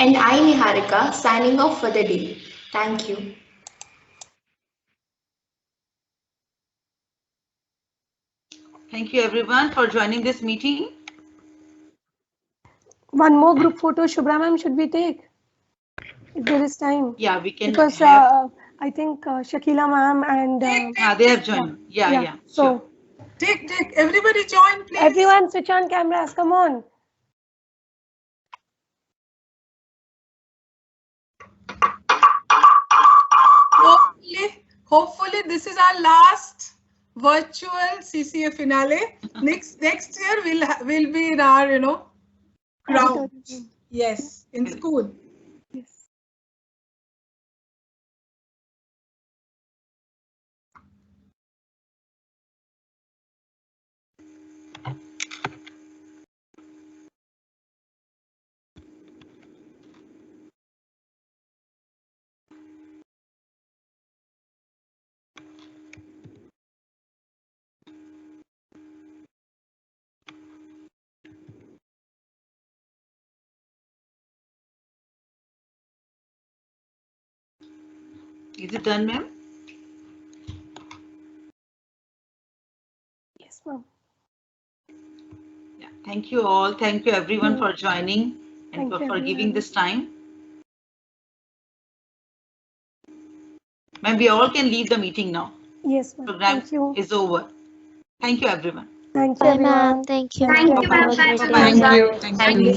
And I, Niharika, signing off for the day. Thank you. Thank you everyone for joining this meeting. One more group photo, Shubhra ma'am, should we take? If there is time. Yeah, we can because have. I think Shakila ma'am and they have joined. Yeah. So sure. Take. Everybody join, please. Everyone switch on cameras. Come on. Hopefully this is our last virtual CCA finale. Next year we'll be in our ground. Yes, in school. Yes. Is it done, ma'am? Yes, ma'am. Yeah. Thank you all. Thank you everyone for joining and for giving this time. Ma'am, we all can leave the meeting now. Yes, ma'am. Program is over. Thank you everyone. Thank you, everyone. Thank you. Thank you, Thank you. ma'am. Thank you.